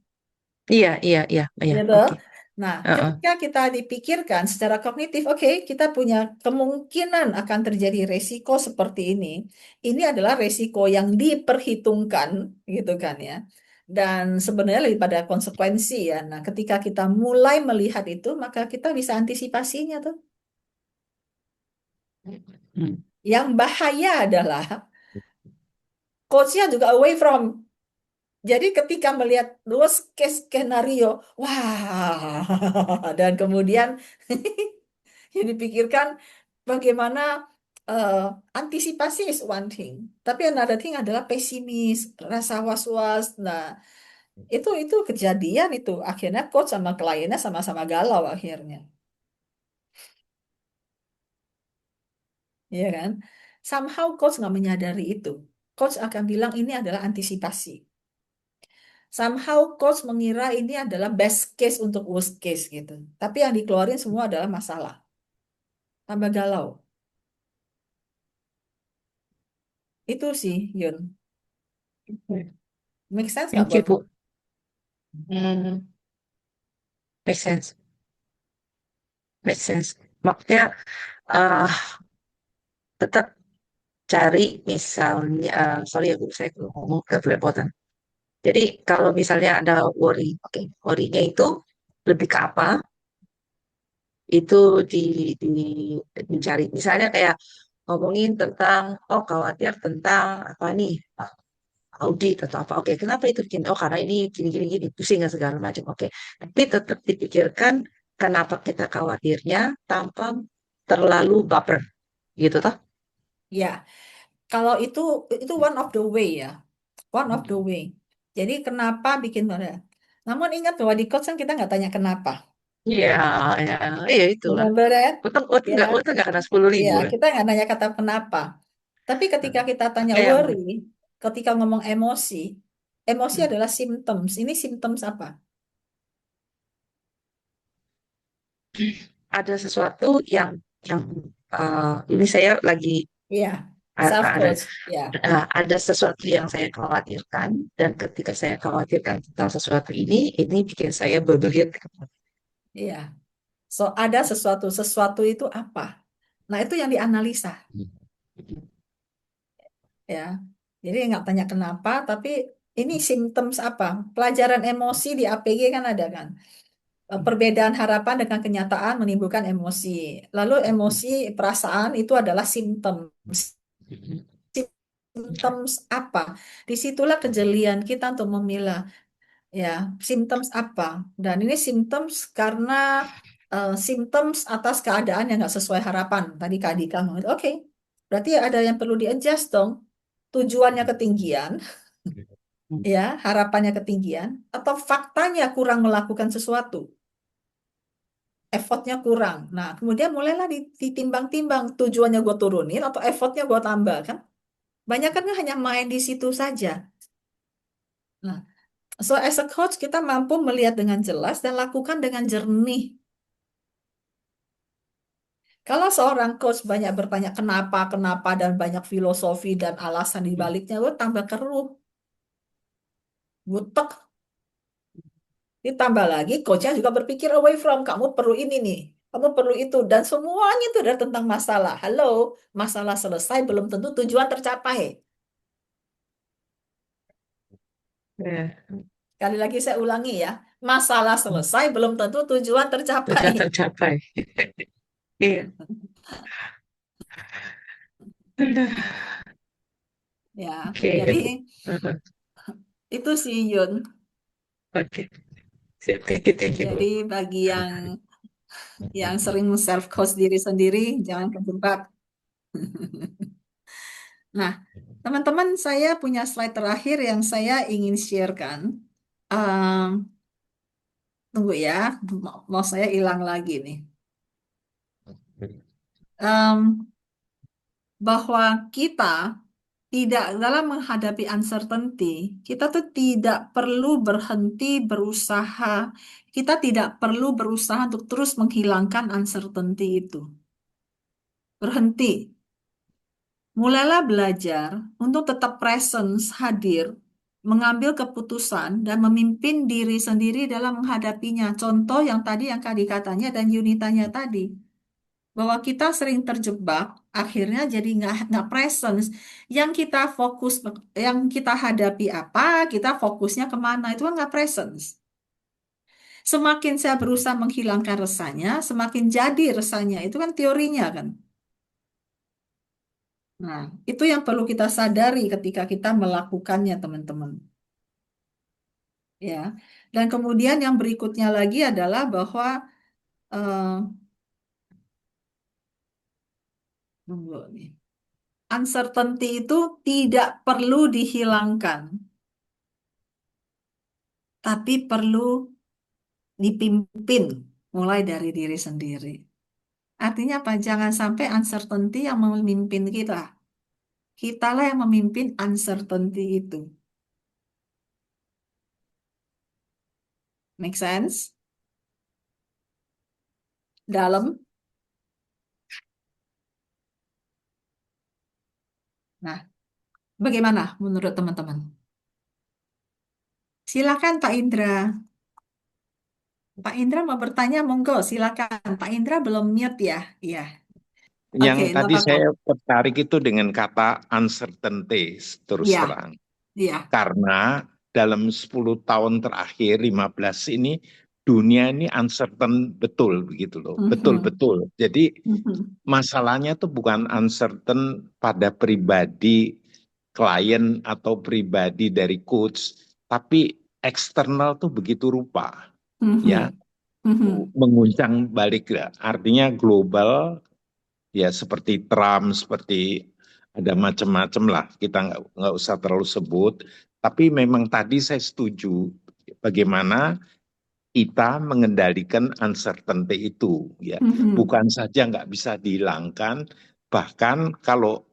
Iya, iya, iya, iya. Gitu. Oke. Nah, Heeh. ketika kita dipikirkan secara kognitif, oke, kita punya kemungkinan akan terjadi resiko seperti ini. Ini adalah resiko yang diperhitungkan, gitu kan ya. Dan sebenarnya lebih pada konsekuensi ya. Nah, ketika kita mulai melihat itu, maka kita bisa antisipasinya tuh. Hmm. Yang bahaya adalah coachnya juga away from. Jadi ketika melihat worst case skenario, wah, dan kemudian yang dipikirkan bagaimana eh, antisipasi is one thing, tapi another thing adalah pesimis, rasa was-was. Nah, itu kejadian itu akhirnya coach sama kliennya sama-sama galau akhirnya, ya kan? Somehow coach nggak menyadari itu. Coach akan bilang ini adalah antisipasi. Somehow coach mengira ini adalah best case untuk worst case gitu. Tapi yang dikeluarin semua adalah masalah. Tambah galau. Itu sih, Yun. Make sense nggak Thank you, buat kamu? Bu. Hmm. Make sense. Make sense. Maksudnya eh tetap cari misalnya, sorry ya Bu, saya kalau ngomong kebelepotan. Jadi kalau misalnya ada worry, oke, worry-nya itu lebih ke apa? Itu di, di dicari. Misalnya kayak ngomongin tentang, oh khawatir tentang apa nih, audit atau apa. Oke, kenapa itu bikin? Oh karena ini gini, pusing dan segala macam. Oke, tapi tetap dipikirkan kenapa kita khawatirnya tanpa terlalu baper, gitu toh? Ya, kalau itu one of the way ya. One of the way. Jadi kenapa bikin pada. Namun ingat bahwa di coach kan kita nggak tanya kenapa. Iya, ya, iya itulah. Remember that? Ya, Utang nggak kena 10.000 ya, ya. kita nggak nanya kata kenapa. Tapi ketika kita tanya Kayak worry, ketika ngomong emosi, emosi adalah symptoms. Ini symptoms apa? ada sesuatu yang ini saya lagi Iya, self ada coach. Ya, ada sesuatu yang saya khawatirkan dan ketika saya khawatirkan tentang sesuatu ini bikin saya berbelit. iya. So ada sesuatu itu apa? Nah, itu yang dianalisa ya. Jadi nggak tanya kenapa, tapi ini symptoms apa? Pelajaran emosi di APG kan ada kan? Perbedaan harapan dengan kenyataan menimbulkan emosi. Lalu emosi, perasaan itu adalah symptoms. symptoms apa. Disitulah kejelian kita untuk memilah, ya, symptoms apa. Dan ini symptoms karena symptoms atas keadaan yang nggak sesuai harapan. Tadi Kak Dika ngomong, oke, berarti ada yang perlu di-adjust dong. Tujuannya ketinggian, ya, harapannya ketinggian, atau faktanya kurang melakukan sesuatu, effortnya kurang. Nah, kemudian mulailah ditimbang-timbang, tujuannya gue turunin atau effortnya gue tambah, kan? Banyak kan hanya main di situ saja. Nah, so as a coach kita mampu melihat dengan jelas dan lakukan dengan jernih. Kalau seorang coach banyak bertanya kenapa, kenapa, dan banyak filosofi dan alasan di baliknya, gue tambah keruh, butek. Ditambah lagi, coachnya juga berpikir away from, kamu perlu ini nih, kamu perlu itu, dan semuanya itu adalah tentang masalah. Halo, masalah selesai belum tentu tujuan tercapai. Ya, Kali lagi saya ulangi ya, masalah selesai belum tentu tujuan sudah tercapai. tercapai. Iya. Aduh, Ya, oke. jadi itu sih Yun. Oke. Siap, thank you, Bu. Jadi bagi yang sering self coach diri sendiri, jangan kejebak. Nah, teman-teman, saya punya slide terakhir yang saya ingin sharekan. Ehm, Tunggu ya, mau saya hilang lagi nih. Em, Bahwa kita tidak dalam menghadapi uncertainty, kita tuh tidak perlu berhenti berusaha. Kita tidak perlu berusaha untuk terus menghilangkan uncertainty itu. Berhenti. Mulailah belajar untuk tetap presence, hadir, mengambil keputusan, dan memimpin diri sendiri dalam menghadapinya. Contoh yang tadi yang Kak Dikatanya dan Yunitanya tadi. Bahwa kita sering terjebak, akhirnya jadi nggak presence. Yang kita fokus, yang kita hadapi apa, kita fokusnya kemana, itu kan nggak presence. Semakin saya berusaha menghilangkan resanya, semakin jadi resanya. Itu kan teorinya kan. Nah, itu yang perlu kita sadari ketika kita melakukannya, teman-teman. Ya. Dan kemudian yang berikutnya lagi adalah bahwa eh, tunggu nih. Uncertainty itu tidak perlu dihilangkan, tapi perlu dipimpin mulai dari diri sendiri. Artinya apa? Jangan sampai uncertainty yang memimpin kita. Kitalah yang memimpin uncertainty itu. Make sense? Dalam? Nah, bagaimana menurut teman-teman? Silakan Pak Indra. Pak Indra mau bertanya, monggo silakan. Pak Indra belum mute ya? Iya. Yang Oke, tadi apa-apa. saya tertarik itu dengan kata uncertainty, terus Iya, terang. iya. Karena dalam 10 tahun terakhir, 15 ini, dunia ini uncertain betul begitu loh. Mhm, Betul-betul. Jadi mhm, masalahnya tuh bukan uncertain pada pribadi klien atau pribadi dari coach, tapi eksternal tuh begitu rupa. Ya, mhm, mhm, menguncang balik. Artinya global, ya seperti Trump, seperti ada macam-macam lah, kita nggak usah terlalu sebut. Tapi memang tadi saya setuju bagaimana kita mengendalikan uncertainty itu, ya. mhm, Bukan saja nggak bisa dihilangkan, bahkan kalau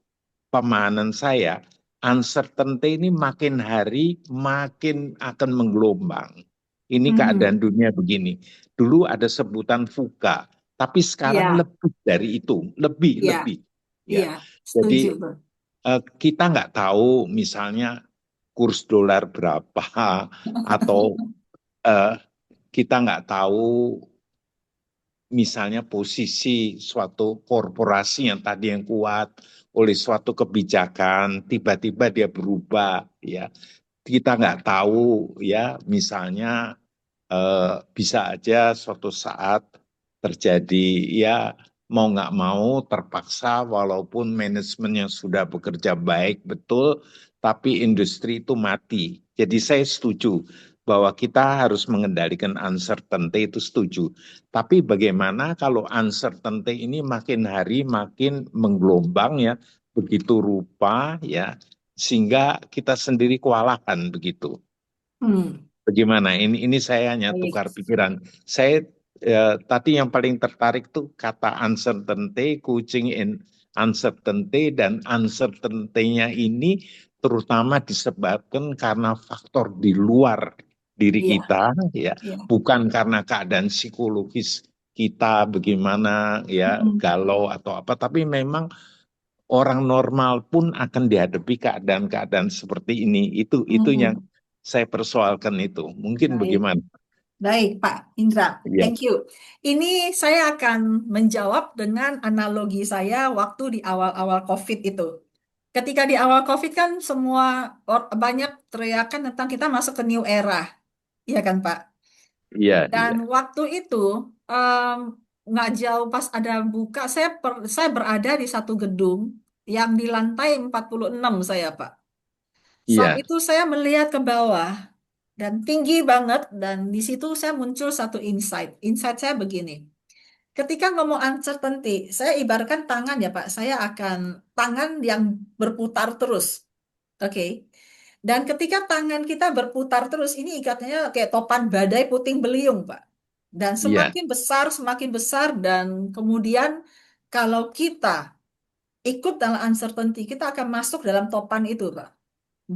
pemahaman saya, uncertainty ini makin hari makin akan menggelombang. Ini keadaan mhm. dunia begini. Dulu ada sebutan VUCA, tapi sekarang Iya, lebih dari itu, lebih, iya, lebih. iya. Ya, Setuju, jadi Bang. kita nggak tahu misalnya kurs dolar berapa, atau eh, kita nggak tahu misalnya posisi suatu korporasi yang tadi yang kuat oleh suatu kebijakan tiba-tiba dia berubah, ya kita nggak tahu, ya misalnya bisa aja suatu saat terjadi, ya mau nggak mau terpaksa walaupun manajemennya sudah bekerja baik betul, tapi industri itu mati. Jadi saya setuju bahwa kita harus mengendalikan uncertainty itu setuju. Tapi bagaimana kalau uncertainty ini makin hari makin menggelombang ya, begitu rupa ya, sehingga kita sendiri kewalahan begitu. Hmm, Bagaimana? Ini saya hanya baik. tukar pikiran. Saya tadi yang paling tertarik tuh kata uncertainty, kucing in uncertainty, dan uncertainty-nya ini terutama disebabkan karena faktor di luar diri Iya, kita, ya, iya. bukan karena keadaan psikologis kita bagaimana ya Mm-mm. galau atau apa, tapi memang orang normal pun akan dihadapi keadaan-keadaan seperti ini. Itu yang Mm-mm. saya persoalkan itu. Mungkin Baik. bagaimana? Baik, Pak Indra. Ya, Thank you. Ini saya akan menjawab dengan analogi saya waktu di awal-awal COVID itu. Ketika di awal COVID kan banyak teriakan tentang kita masuk ke new era, iya kan, Pak? iya, Dan iya, waktu itu em, nggak jauh pas ada buka, saya berada di satu gedung yang di lantai 46 saya, Pak. Saat iya, itu saya melihat ke bawah dan tinggi banget dan di situ saya muncul satu insight. Insight saya begini. Ketika ngomong uncertainty, saya ibaratkan tangan ya Pak. Saya akan tangan yang berputar terus. Oke. Dan ketika tangan kita berputar terus, ini ikatannya kayak topan badai puting beliung, Pak. Dan iya, semakin besar, dan kemudian kalau kita ikut dalam uncertainty, kita akan masuk dalam topan itu, Pak.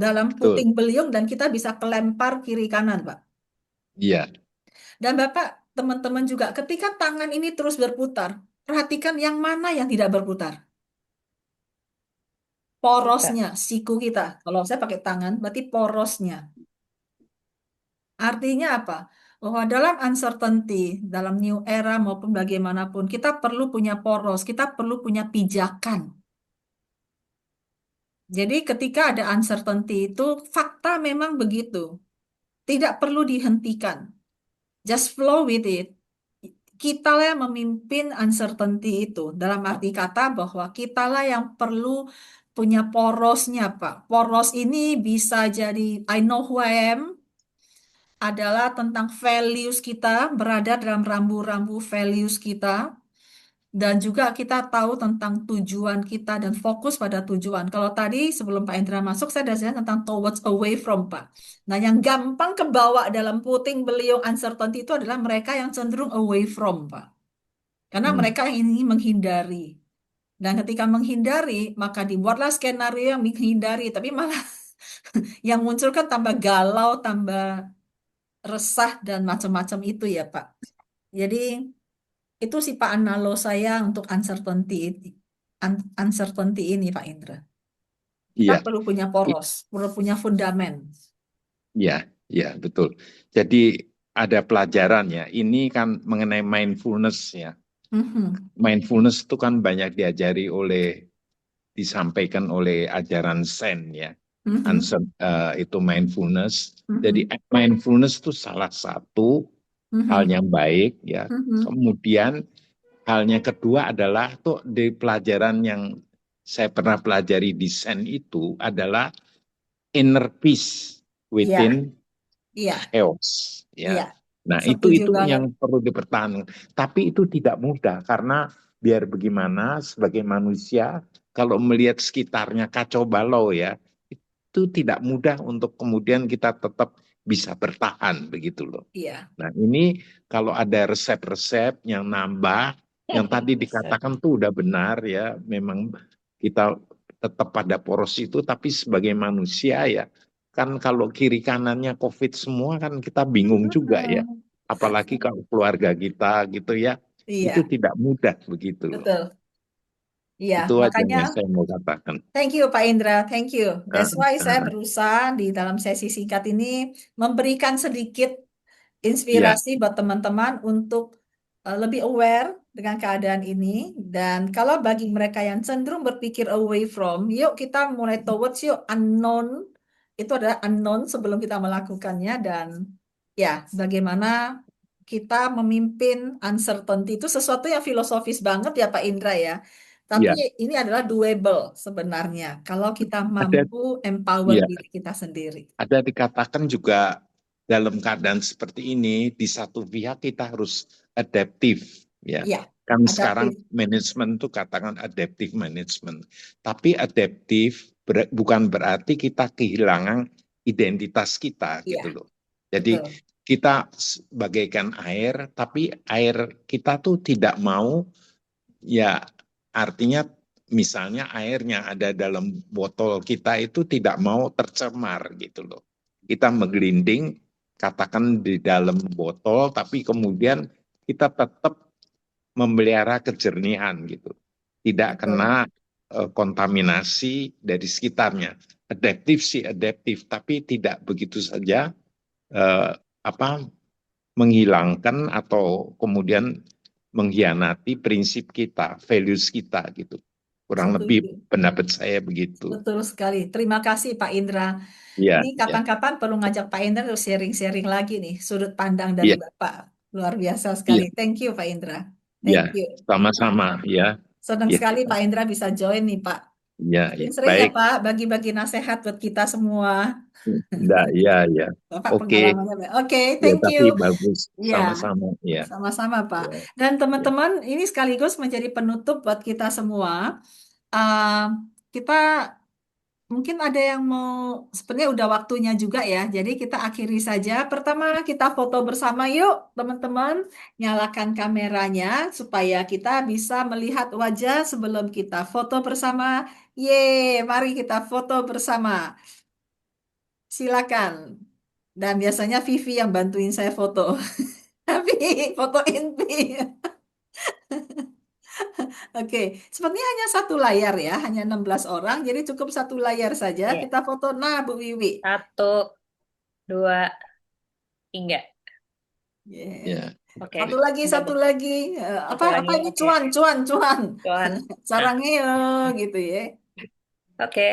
Dalam betul. puting beliung dan kita bisa kelempar kiri kanan, Pak. Iya, Dan Bapak, teman-teman juga, ketika tangan ini terus berputar, perhatikan yang mana yang tidak berputar. Kita. Porosnya, siku kita. Kalau saya pakai tangan, berarti porosnya. Artinya apa? Bahwa dalam uncertainty, dalam new era maupun bagaimanapun, kita perlu punya poros, kita perlu punya pijakan. Jadi ketika ada uncertainty itu, fakta memang begitu. Tidak perlu dihentikan. Just flow with it. Kitalah yang memimpin uncertainty itu. Dalam arti kata bahwa kitalah yang perlu punya porosnya, Pak. Poros ini bisa jadi I know who I am, adalah tentang values kita, berada dalam rambu-rambu values kita, dan juga kita tahu tentang tujuan kita dan fokus pada tujuan. Kalau tadi sebelum Pak Indra masuk, saya sudah jelaskan tentang towards away from, Pak. Nah, yang gampang kebawa dalam puting beliung uncertainty itu adalah mereka yang cenderung away from, Pak. Karena hmm, mereka ingin menghindari. Dan ketika menghindari, maka dibuatlah skenario yang menghindari. Tapi malah yang muncul kan tambah galau, tambah resah, dan macam-macam itu ya, Pak. Jadi itu sih Pak analo saya untuk uncertainty ini, Pak Indra. Kita iya, perlu punya I- poros, perlu punya fundamen. iya, iya, betul. Jadi ada pelajaran ya. Ini kan mengenai mindfulness ya. Mhm, Mindfulness itu kan banyak disampaikan oleh ajaran Zen ya. mhm, Itu mindfulness. Jadi mhm, mindfulness itu salah satu hal mhm, yang baik ya. mhm. Kemudian halnya kedua adalah tuh di pelajaran yang saya pernah pelajari di Zen itu adalah inner peace Iya, within iya, chaos ya. iya. Nah, Setuju itu banget. yang perlu dipertahankan. Tapi itu tidak mudah karena biar bagaimana sebagai manusia kalau melihat sekitarnya kacau balau ya, itu tidak mudah untuk kemudian kita tetap bisa bertahan begitu loh. Iya. Nah, ini kalau ada resep-resep yang nambah, yang tadi dikatakan tuh udah benar ya, memang kita tetap pada poros itu, tapi sebagai manusia ya, kan kalau kiri kanannya COVID semua kan kita bingung juga ya. Mhm. Apalagi kalau keluarga kita gitu ya, itu Iya, tidak mudah begitu loh. betul. Iya, Itu aja makanya yang saya mau katakan. thank you Pak Indra, thank you. Ah, That's why saya ah, berusaha di dalam sesi singkat ini memberikan sedikit ya, inspirasi buat teman-teman untuk lebih aware dengan keadaan ini. Dan kalau bagi mereka yang cenderung berpikir away from, yuk kita mulai towards yuk unknown. Itu adalah unknown sebelum kita melakukannya, dan ya bagaimana kita memimpin uncertainty itu sesuatu yang filosofis banget ya Pak Indra ya. Tapi Ya, ini adalah doable sebenarnya kalau kita ada mampu empower ya, diri kita sendiri. ada dikatakan juga dalam keadaan seperti ini di satu pihak kita harus adaptif ya. Iya, Kan sekarang adaptif. manajemen itu katakan adaptive management. Tapi adaptif bukan berarti kita kehilangan identitas kita Iya, gitu loh. Jadi betul. kita bagaikan air, tapi air kita tuh tidak mau, ya artinya misalnya airnya ada dalam botol kita itu tidak mau tercemar gitu loh. Kita menggelinding katakan di dalam botol, tapi kemudian kita tetap memelihara kejernihan gitu. Tidak Betul. kena kontaminasi dari sekitarnya. Adaptif sih adaptif, tapi tidak begitu saja menghilangkan atau kemudian mengkhianati prinsip kita, values kita gitu. Kurang lebih Setuju. pendapat saya begitu. Betul sekali. Terima kasih Pak Indra. Ya, Ini kapan-kapan perlu ngajak Pak Indra untuk sharing-sharing lagi nih sudut pandang dari ya, Bapak. Luar biasa ya, sekali. Thank you Pak Indra. ya, Thank you. sama-sama ya. Senang Ya, sekali Pak Indra bisa join nih Pak. ya, Sering-sering ya baik. Pak bagi-bagi nasihat buat kita semua. Enggak, ya, ya. Bapak Oke, pengalamannya baik. Oke, ya thank tapi you. bagus Ya, sama-sama ya. sama-sama Pak. Ya, Dan ya. teman-teman, ini sekaligus menjadi penutup buat kita semua. Kita mungkin ada yang mau, sebenarnya udah waktunya juga ya. Jadi kita akhiri saja. Pertama kita foto bersama yuk teman-teman. Nyalakan kameranya supaya kita bisa melihat wajah sebelum kita foto bersama. Mari kita foto bersama. Silakan. Dan biasanya Vivi yang bantuin saya foto. Tapi foto inti. Oke, sepertinya hanya satu layar ya, hanya 16 orang, jadi cukup satu layar saja. Iya. Kita foto. Nah, Bu Wiwi. 1, 2, 3. Yeah. Ya. Oke. Satu lagi, Udah, satu Bu. lagi. Satu Apa lagi. ini? Oke. Cuan, cuan, cuan. Cuan. Sarangnya gitu ya. Oke.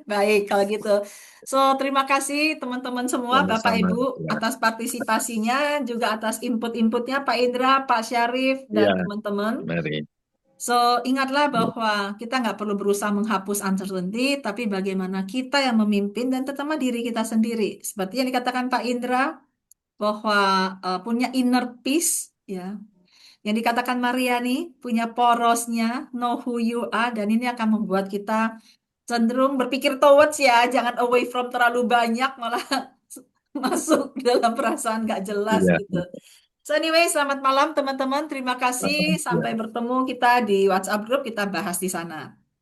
Baik, kalau gitu. So, terima kasih teman-teman semua, Bapak Sama-sama Ibu, ya. atas partisipasinya, juga atas input-inputnya, Pak Indra, Pak Syarif, dan Ya, teman-teman. mari. So, ingatlah Ya. bahwa kita nggak perlu berusaha menghapus uncertainty, tapi bagaimana kita yang memimpin dan terutama diri kita sendiri. Seperti yang dikatakan Pak Indra, bahwa punya inner peace, ya. Yang dikatakan Mariani, punya porosnya, know who you are, dan ini akan membuat kita cenderung berpikir towards ya, jangan away from terlalu banyak, malah masuk dalam perasaan nggak jelas Ya, gitu. So anyway, selamat malam teman-teman. Terima kasih. ya. Sampai bertemu kita di WhatsApp group, kita bahas di sana.